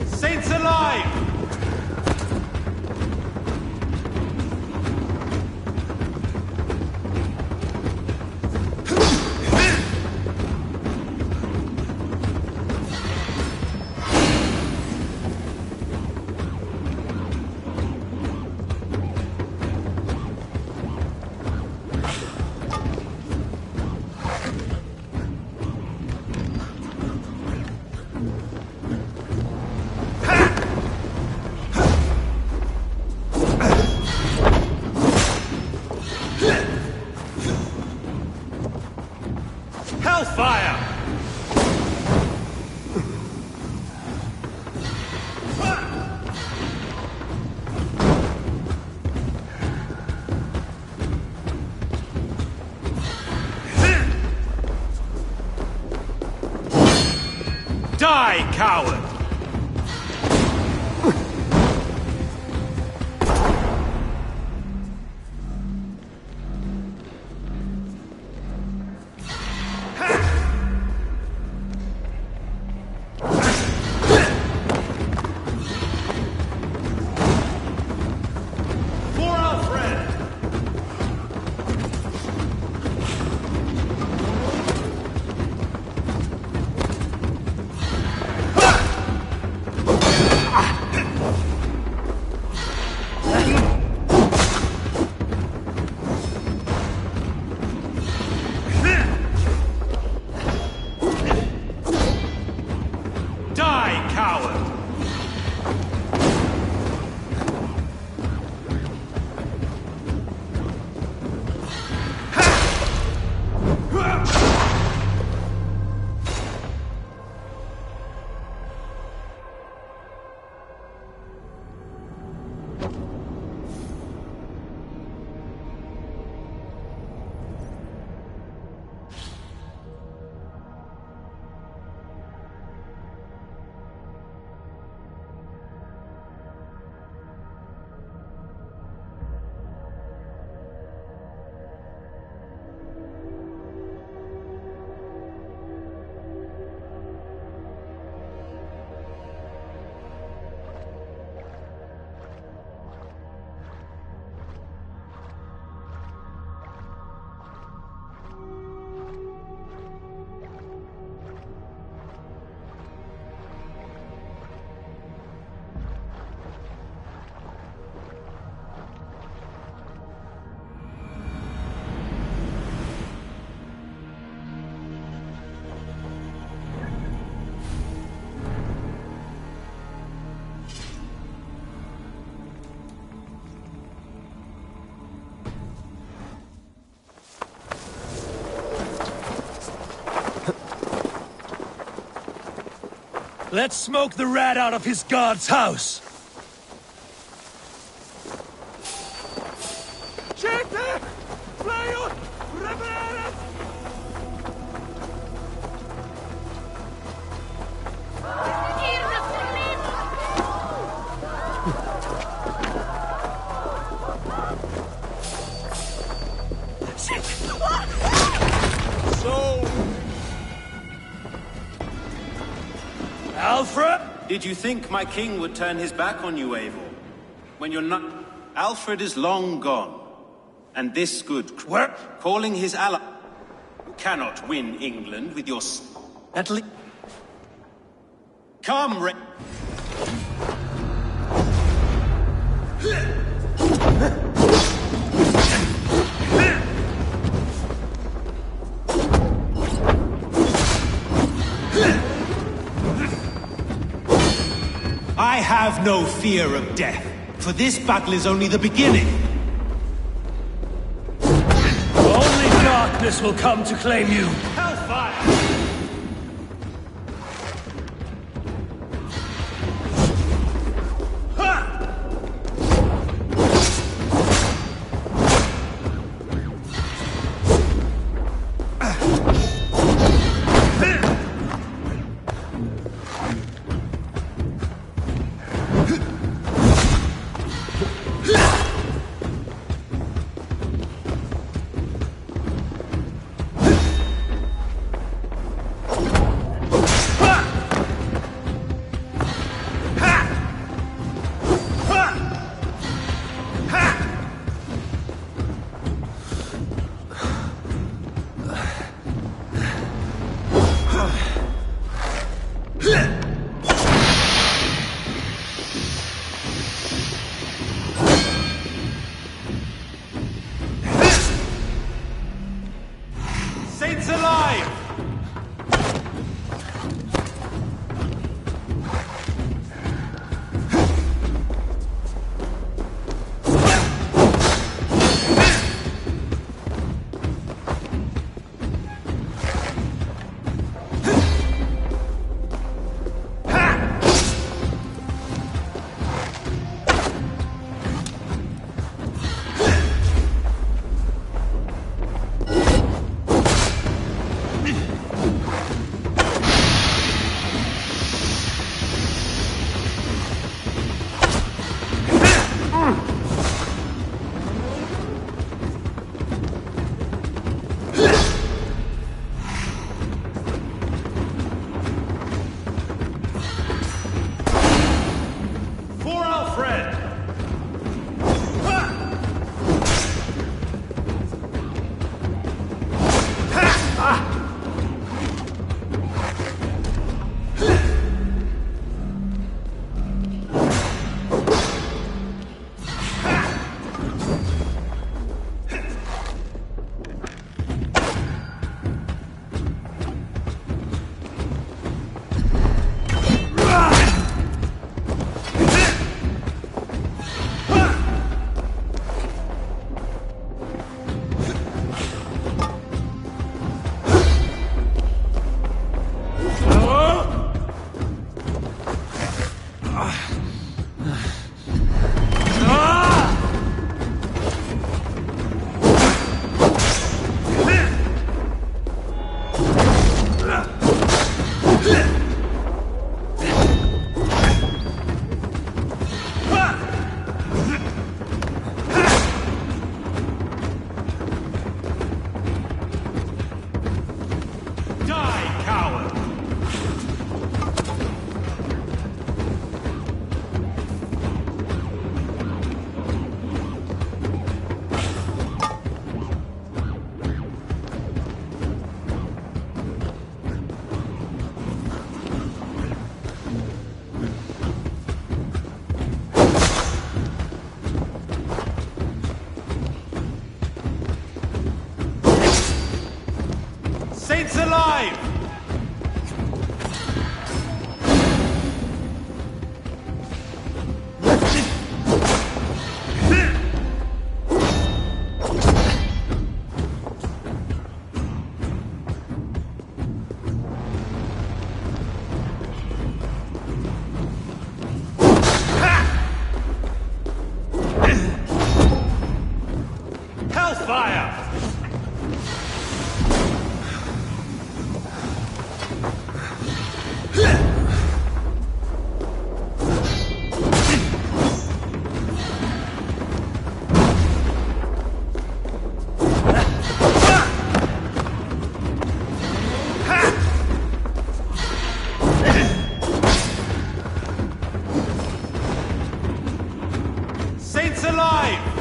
Saints alive! Hellfire! Die, coward! Let's smoke the rat out of his god's house! Alfred? Did you think my king would turn his back on you, Eivor? When you're not... Alfred is long gone. And this good... Where? Calling his ally... You cannot win England with your... At least... Come, I have no fear of death, for this battle is only the beginning. Only darkness will come to claim you. Hellfire! Saints alive! Saints alive! Hellfire! Saints alive!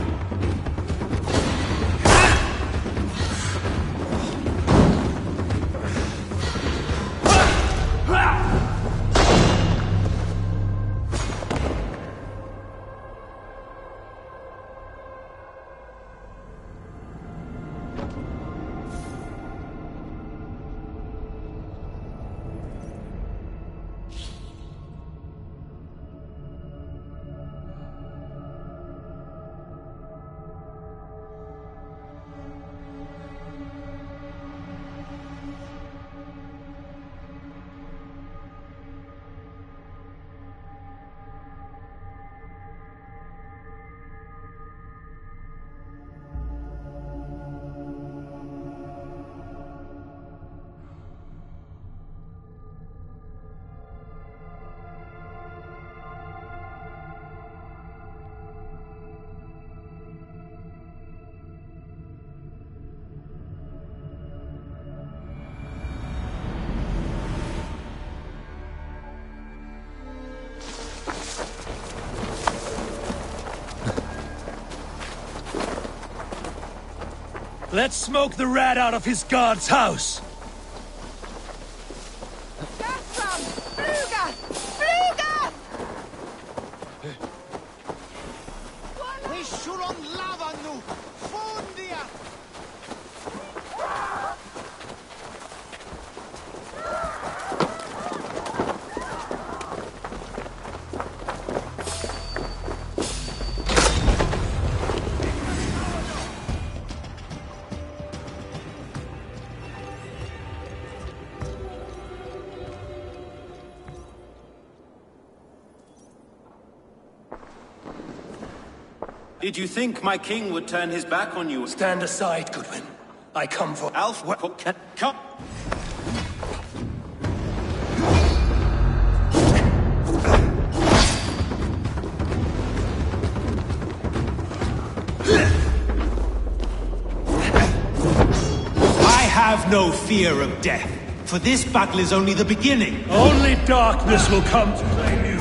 Let's smoke the rat out of his god's house! Did you think my king would turn his back on you? Stand aside, Goodwin. I come for... Alf, come! I have no fear of death, for this battle is only the beginning. Only darkness will come to claim you.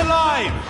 alive!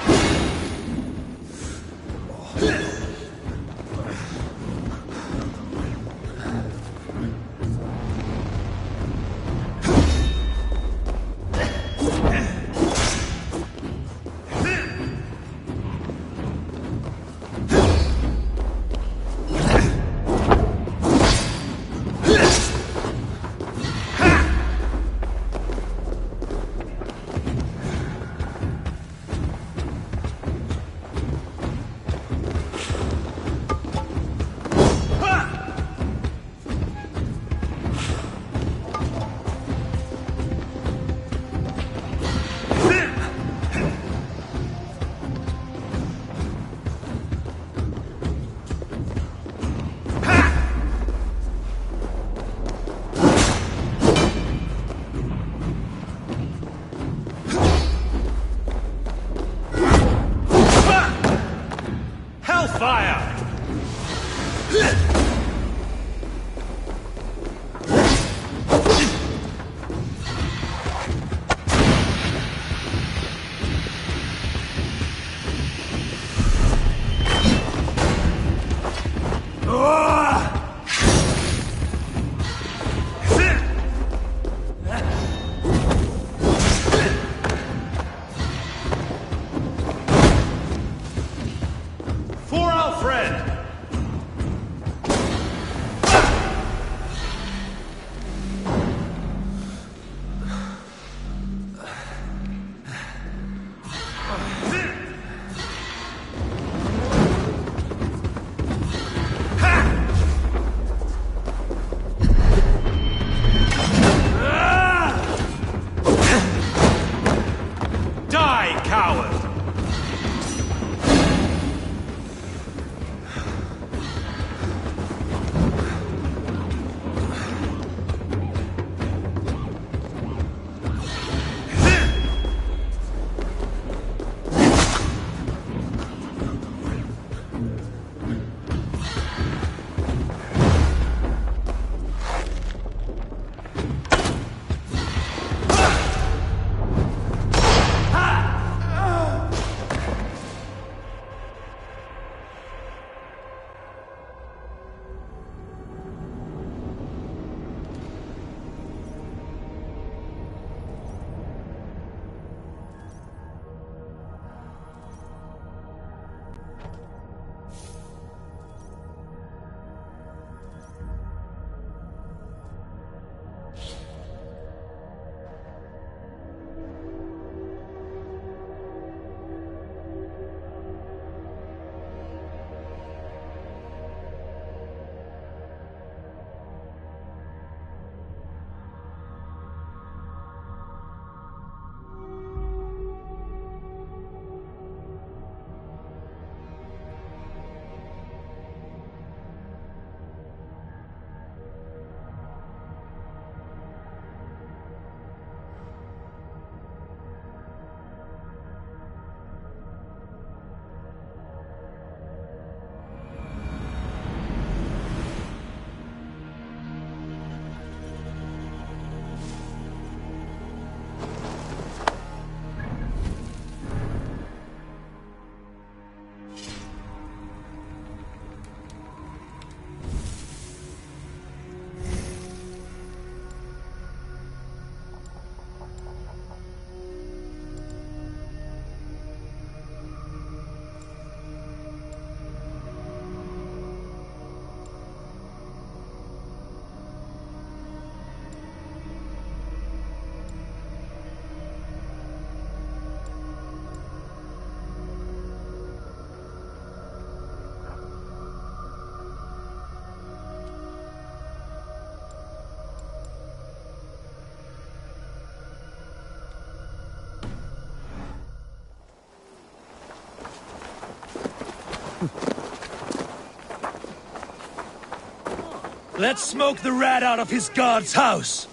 Let's smoke the rat out of his god's house!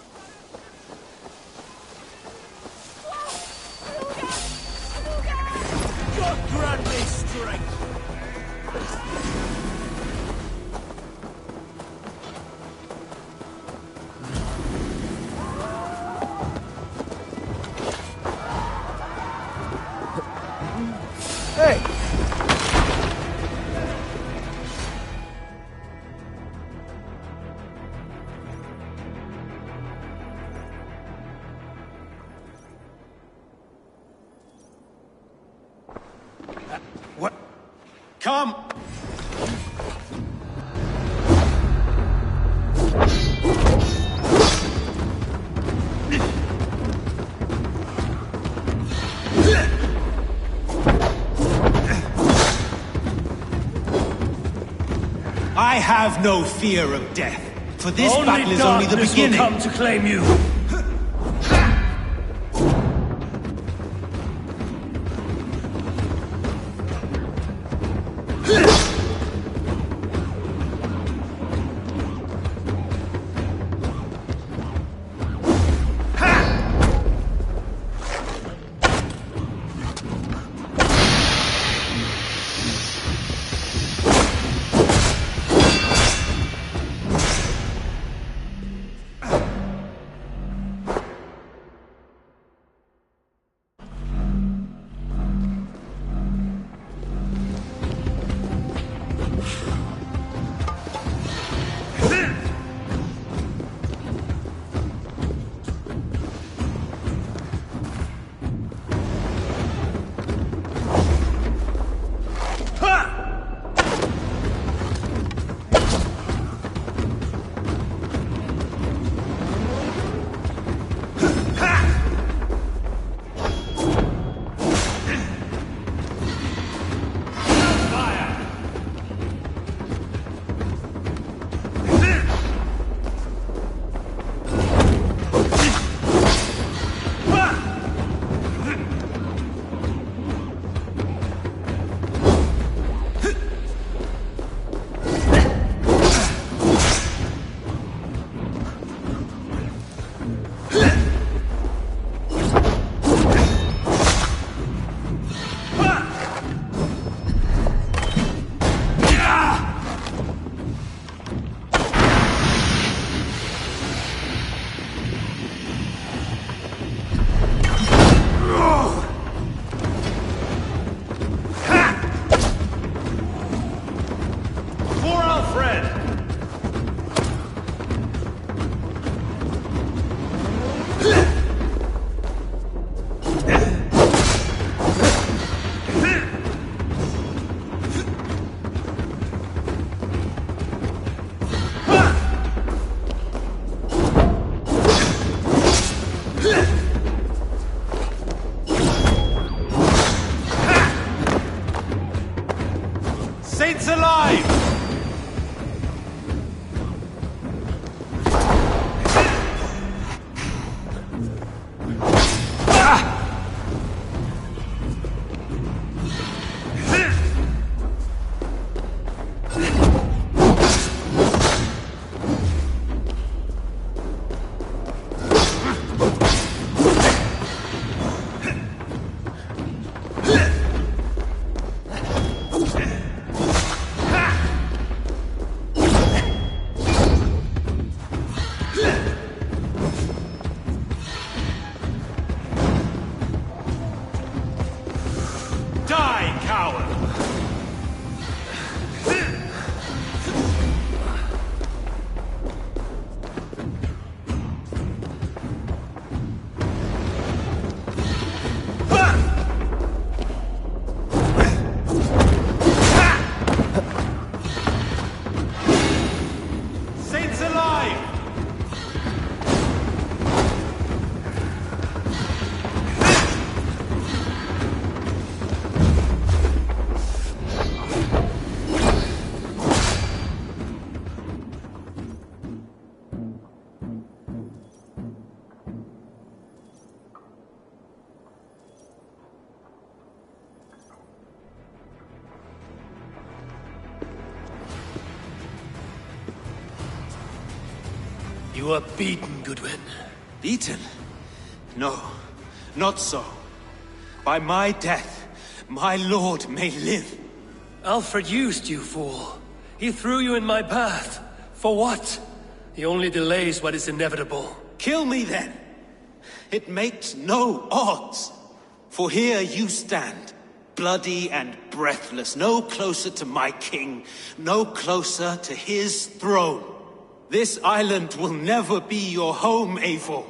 God grant me strength! Come! I have no fear of death, for this battle is only the beginning. Will come to claim you. Saints alive! You are beaten, Goodwin. Beaten? No, not so. By my death, my lord may live. Alfred used you, fool. He threw you in my path. For what? He only delays what is inevitable. Kill me then. It makes no odds. For here you stand, bloody and breathless, no closer to my king, no closer to his throne. This island will never be your home, Eivor.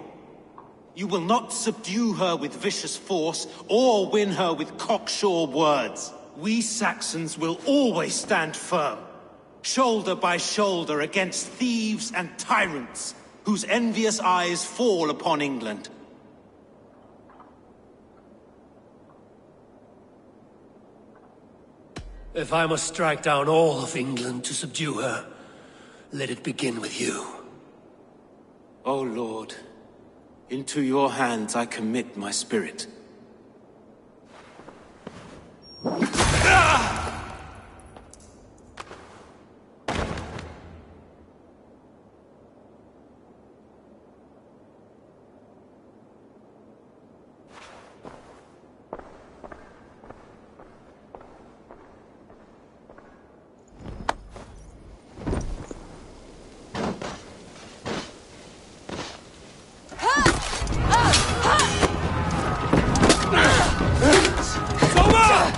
You will not subdue her with vicious force, or win her with cocksure words. We Saxons will always stand firm, shoulder by shoulder against thieves and tyrants, whose envious eyes fall upon England. If I must strike down all of England to subdue her, let it begin with you. O Lord, into your hands I commit my spirit.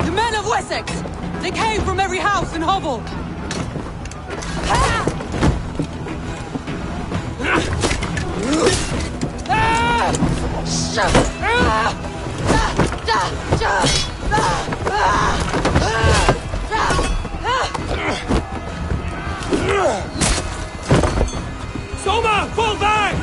The men of Wessex! They came from every house and hovel! Soma, fall back!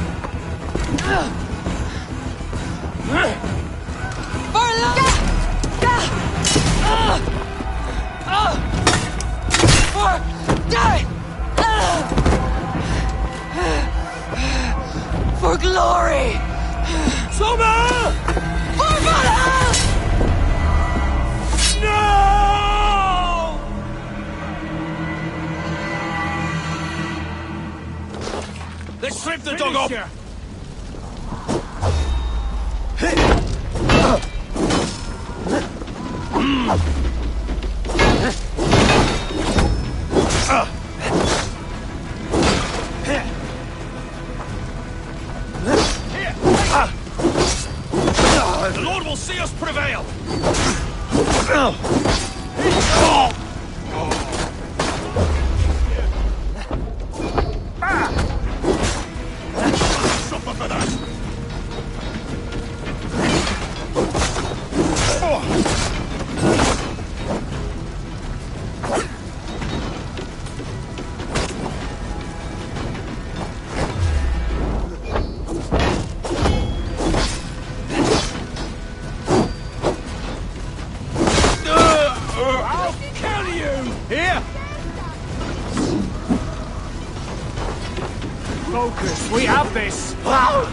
For glory! Soma! For Valhalla! No! Let's strip the dog off! The Lord will see us prevail! Suffer for that! I'll kill you! Here! Focus, we have this! Go!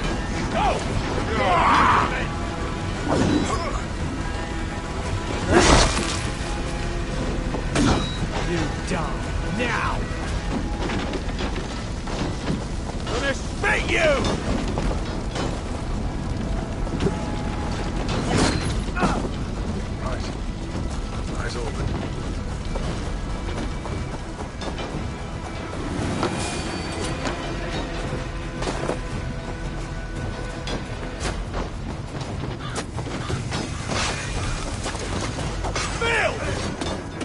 You die now! Gonna spit you! Eyes open.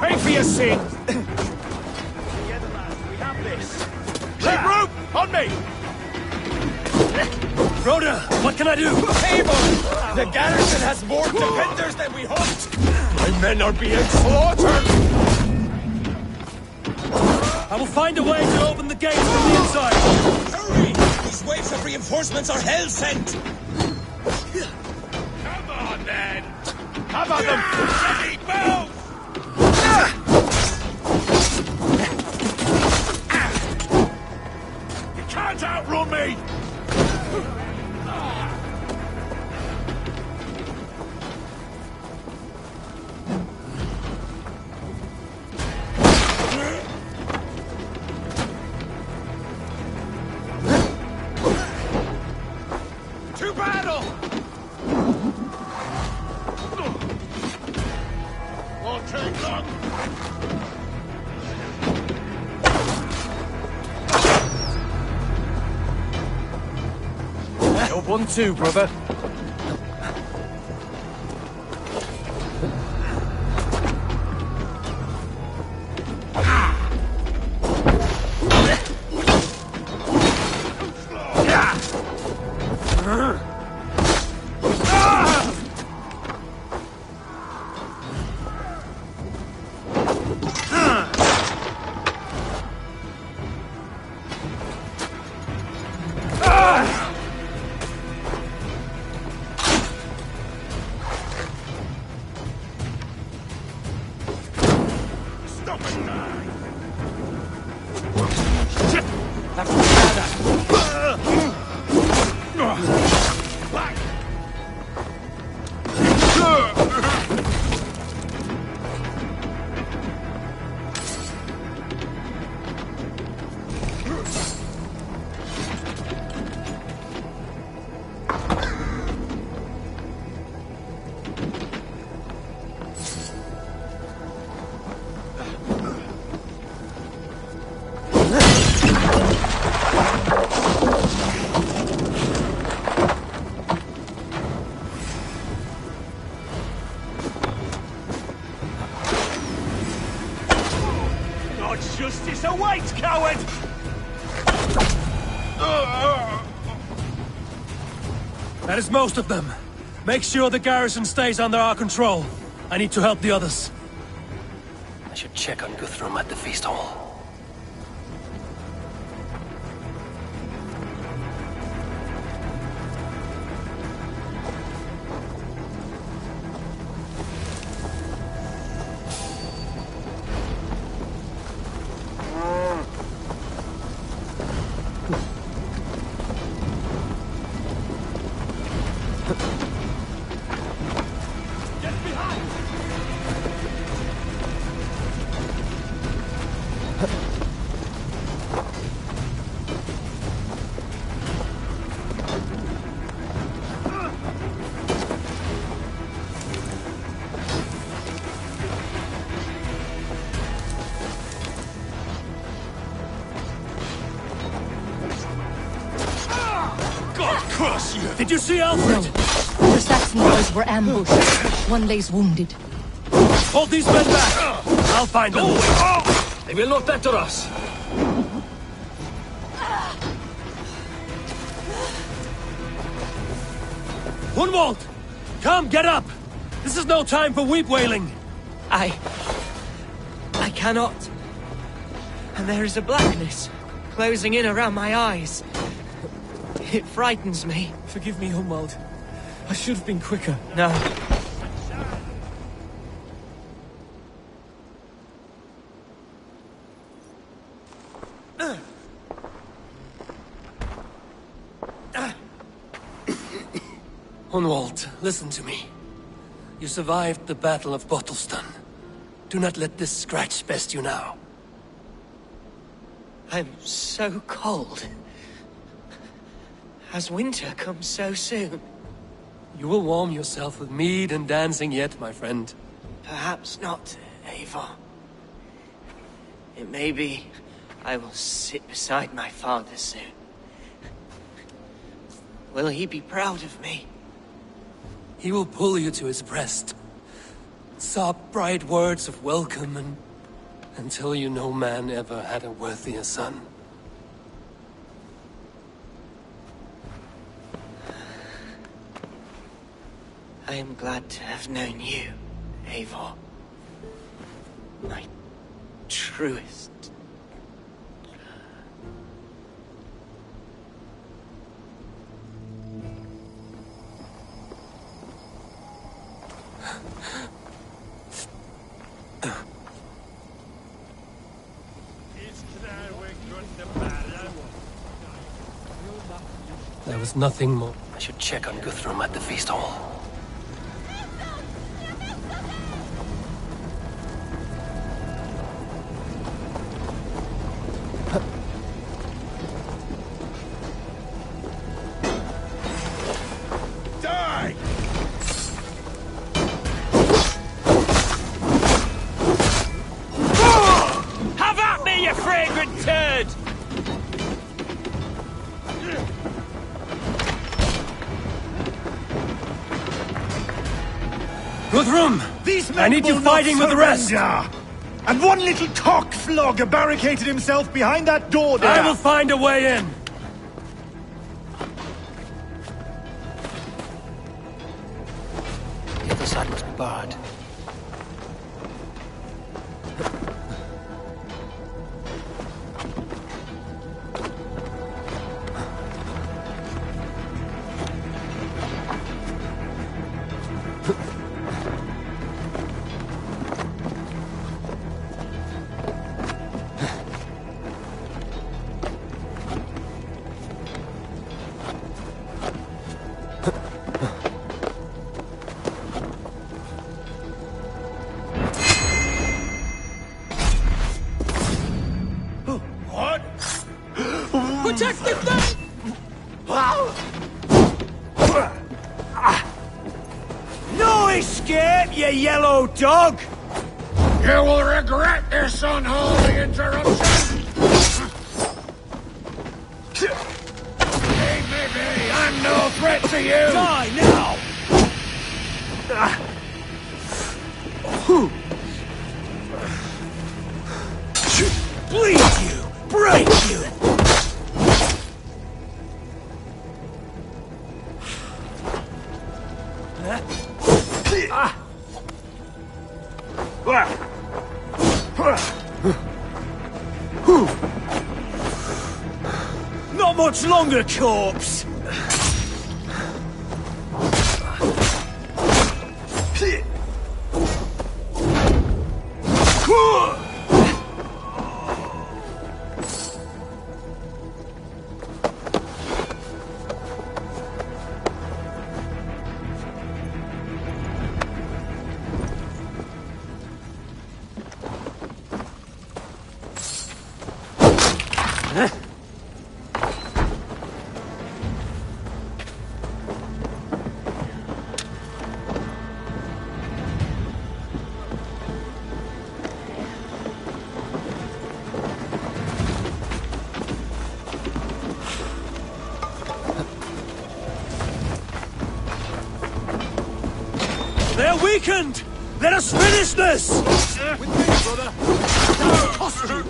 Pay for your sins! Together, lads, we have this! Keep rope! On me! Rhoda, what can I do? Eivor! The garrison has more defenders than we hoped! My men are being slaughtered! I will find a way to open the gates from the inside! Hurry! These waves of reinforcements are hell-sent! Come on, then! How about them? Ready, move! You can't outrun me! To battle! Won't take long. You're 1-2, brother. Justice awaits, coward! That is most of them. Make sure the garrison stays under our control. I need to help the others. I should check on Guthrum at the feast hall. Did you see Alfred? No. The Saxon boys were ambushed. One lays wounded. Hold these men back! I'll find them. They will not better us. Gunwald! Come, get up! This is no time for weep wailing! I cannot. And there is a blackness closing in around my eyes. It frightens me. Forgive me, Gunwald. I should have been quicker. No. Gunwald, listen to me. You survived the Battle of Bottleston. Do not let this scratch best you now. I'm so cold. Has winter come so soon? You will warm yourself with mead and dancing yet, my friend. Perhaps not, Eivor. It may be I will sit beside my father soon. Will he be proud of me? He will pull you to his breast. Sob bright words of welcome and tell you no man ever had a worthier son. I am glad to have known you, Eivor. My truest. There was nothing more. I should check on Guthrum at the feast hall. Guthrum! These men I need you will fighting not with the rest! surrender. And one little cockflogger barricaded himself behind that door there! I will find a way in! The other side must be barred. Protect the thing! No escape, you yellow dog! You will regret this unholy interruption! Leave me be! I'm no threat to you! Die now! Not much longer, corpse! They're weakened! Let us finish this! With me, brother. That'll cost you.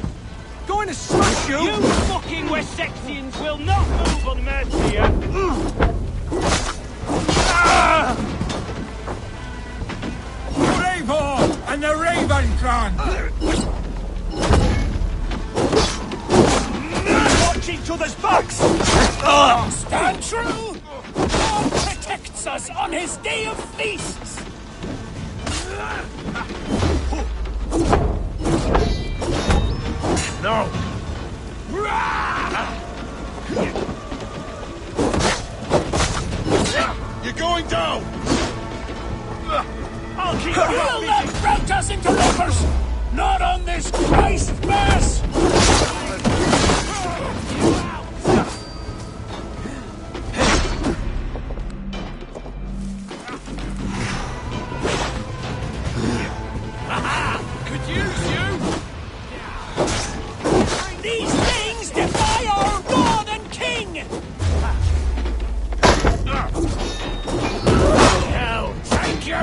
Going to smash you! You fucking Wessexians will not move on mercy here! For Eivor and the Raven clan! Watch each other's backs! Stand true! God protects us on his day of feasts! No! You're going down! I'll keep you will not rout us into lovers! Not on this Christ Mass! Could use you! These things defy our God and King! Hell, thank you!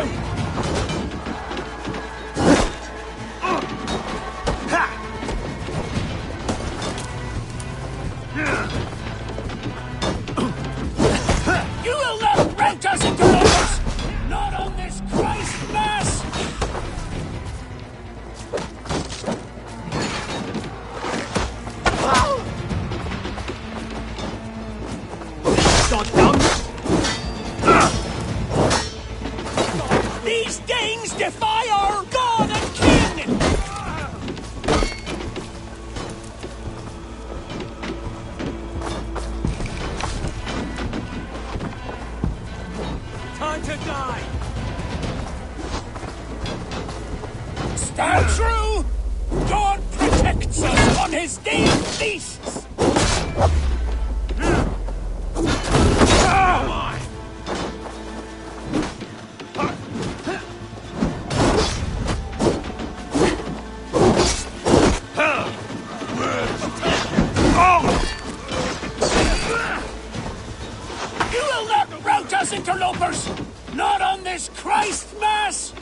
You will not rout us into lovers! Not on this Christ Mass! Not done! These Danes defy our God and King! Time to die! Stand true! God protects us on his day of feasts! You will not rout us, interlopers! Not on this Christ Mass!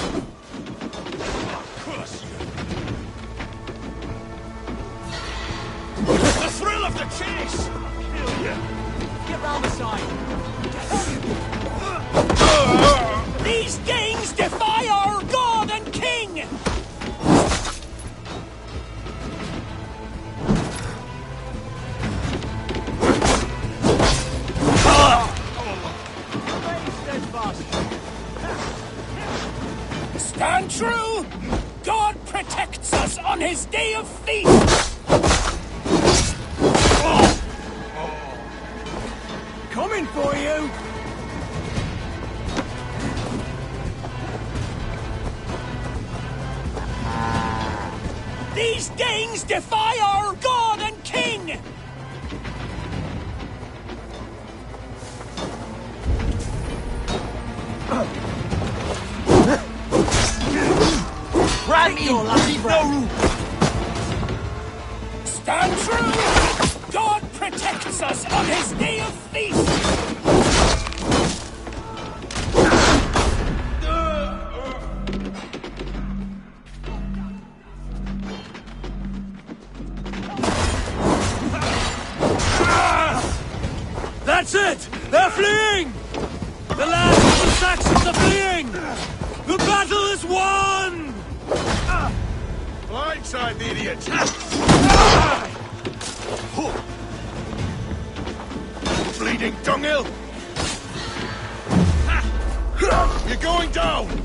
The thrill of the chase! Kill you! Get round the side! These Danes defy our God and King! Stand true! God protects us on his day of feast! Coming for you! These Danes defy our God and King! Grab me, no! Stand true! God protects us on his day of feast! That's it! They're fleeing! The last of the Saxons are fleeing! inside the idiot! Bleeding dunghill! You're going down!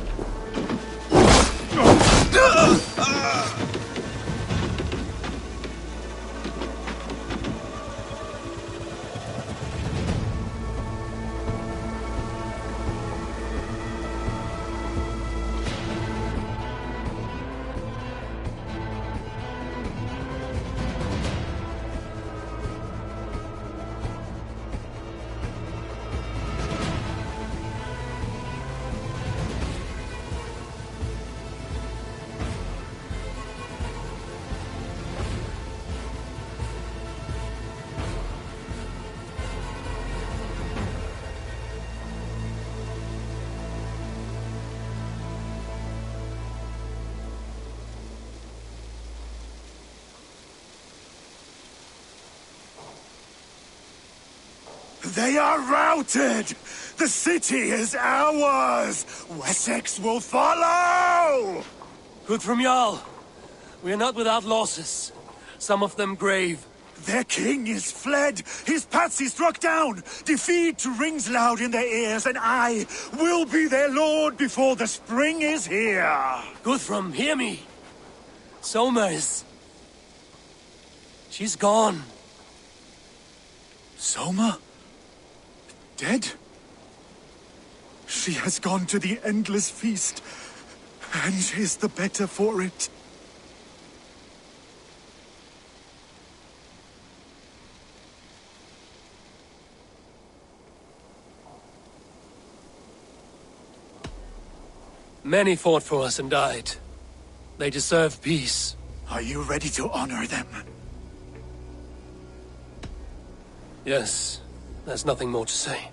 They are routed! The city is ours! Wessex will follow! Good from Jarl. We are not without losses. Some of them grave. Their king is fled! His patsy struck down! Defeat rings loud in their ears, and I will be their lord before the spring is here! Guthrum, hear me! Soma is... she's gone. Soma? Dead? She has gone to the endless feast, and is the better for it. Many fought for us and died. They deserve peace. Are you ready to honor them? Yes. There's nothing more to say.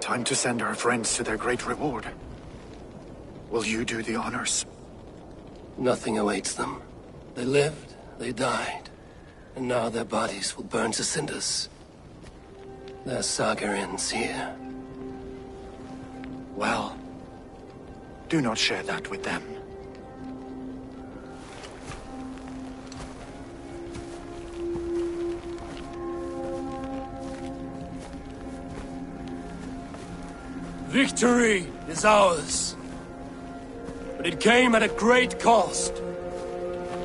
Time to send our friends to their great reward. Will you do the honors? Nothing awaits them. They lived, they died, and now their bodies will burn to cinders. Their saga ends here. Well, do not share that with them. Victory is ours. But it came at a great cost.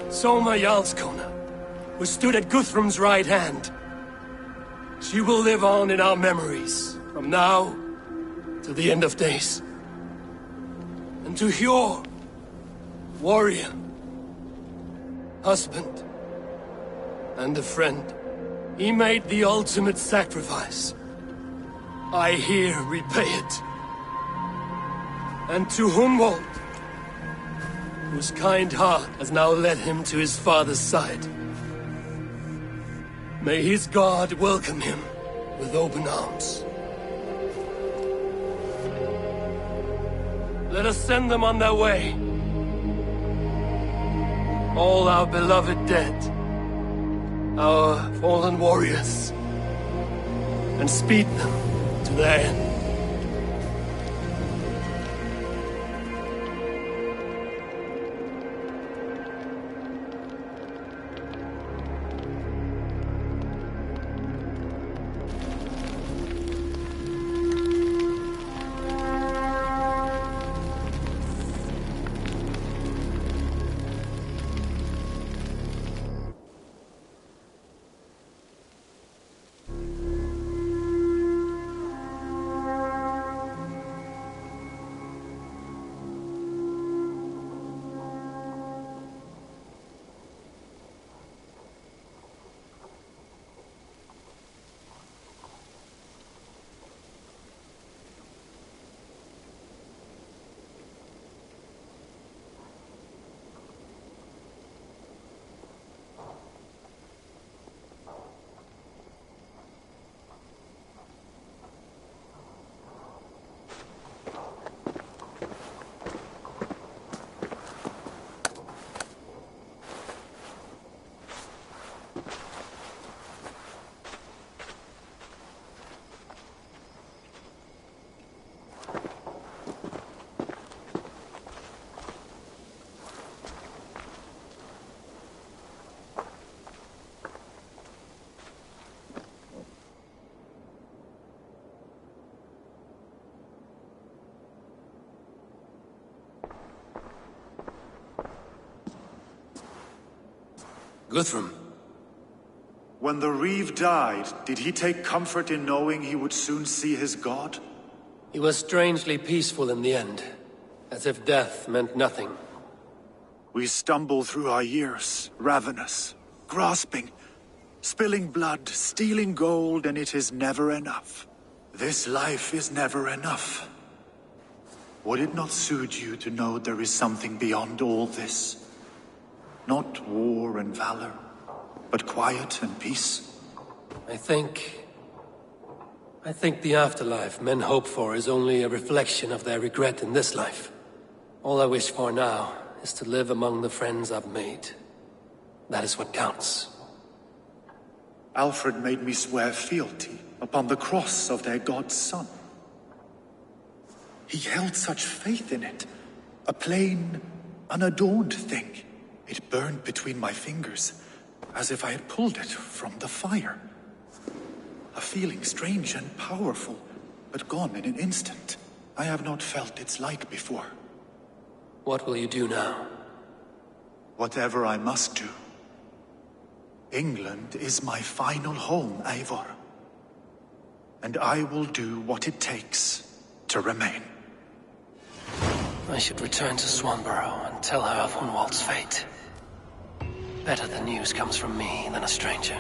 Soma Jarlskona, who stood at Guthrum's right hand. She will live on in our memories, from now to the end of days. And to Hjor, warrior, husband, and a friend, he made the ultimate sacrifice. I here repay it. And to Hunwald, whose kind heart has now led him to his father's side. May his God welcome him with open arms. Let us send them on their way. All our beloved dead, our fallen warriors, and speed them to their end. Guthrum. When the Reeve died, did he take comfort in knowing he would soon see his god? He was strangely peaceful in the end, as if death meant nothing. We stumble through our years, ravenous, grasping, spilling blood, stealing gold, and it is never enough. This life is never enough. Would it not suit you to know there is something beyond all this? Not war and valor, but quiet and peace? I think the afterlife men hope for is only a reflection of their regret in this life. All I wish for now is to live among the friends I've made. That is what counts. Alfred made me swear fealty upon the cross of their god's son. He held such faith in it, a plain, unadorned thing. It burned between my fingers, as if I had pulled it from the fire. A feeling strange and powerful, but gone in an instant. I have not felt its like before. What will you do now? Whatever I must do. England is my final home, Eivor. And I will do what it takes to remain. I should return to Swanborough and tell her of Hunwald's fate. Better the news comes from me than a stranger.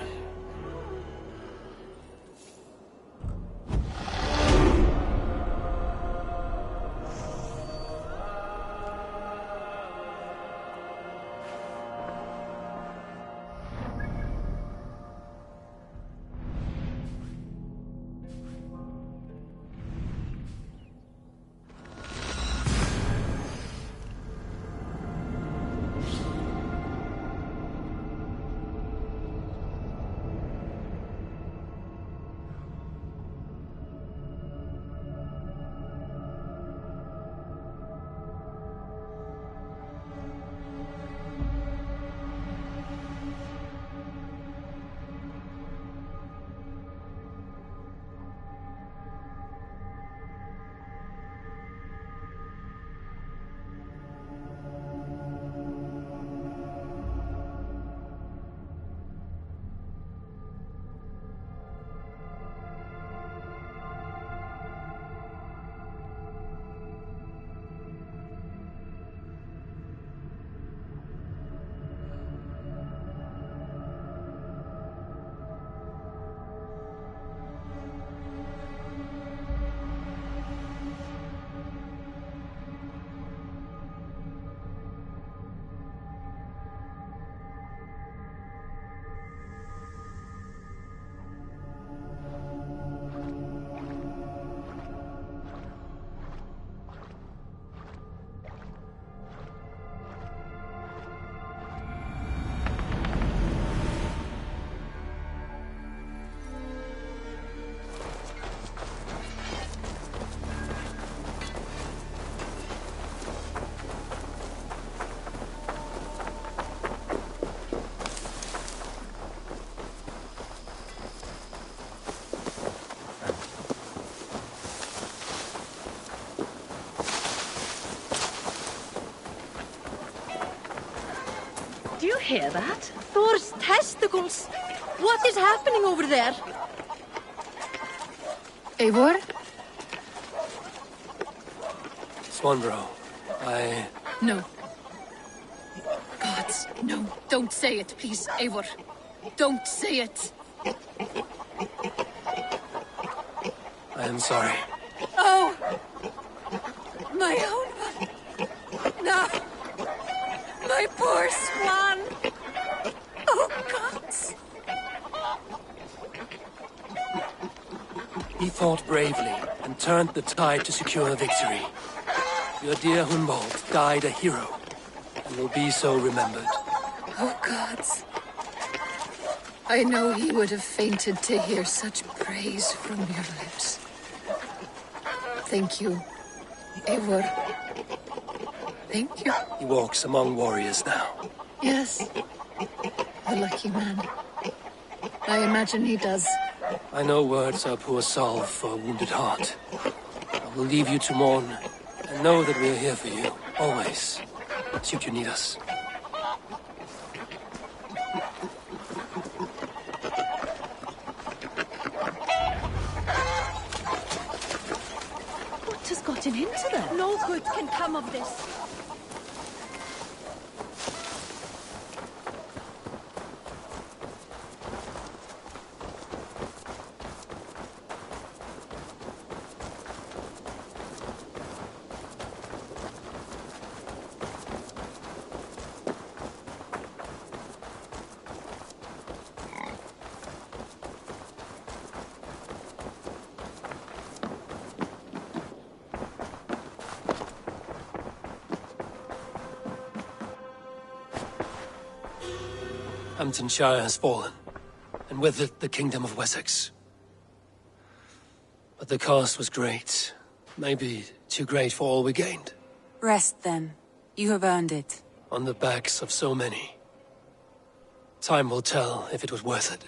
Do you hear that? Thor's testicles! What is happening over there? Eivor? Swanborough, No. Gods, no. Don't say it, please, Eivor. Don't say it. I am sorry. Oh! My own one. No! My poor swan! Oh, gods! He fought bravely and turned the tide to secure a victory. Your dear Hunwald died a hero and will be so remembered. Oh, gods. I know he would have fainted to hear such praise from your lips. Thank you, Eivor. Thank you. He walks among warriors now. Yes. A lucky man. I imagine he does. I know words are poor salve for a wounded heart. I will leave you to mourn, and know that we are here for you, always, should you need us. getting into them? No good can come of this. Hamptonshire has fallen, and with it the Kingdom of Wessex. But the cost was great. Maybe too great for all we gained. Rest then. You have earned it. On the backs of so many. Time will tell if it was worth it.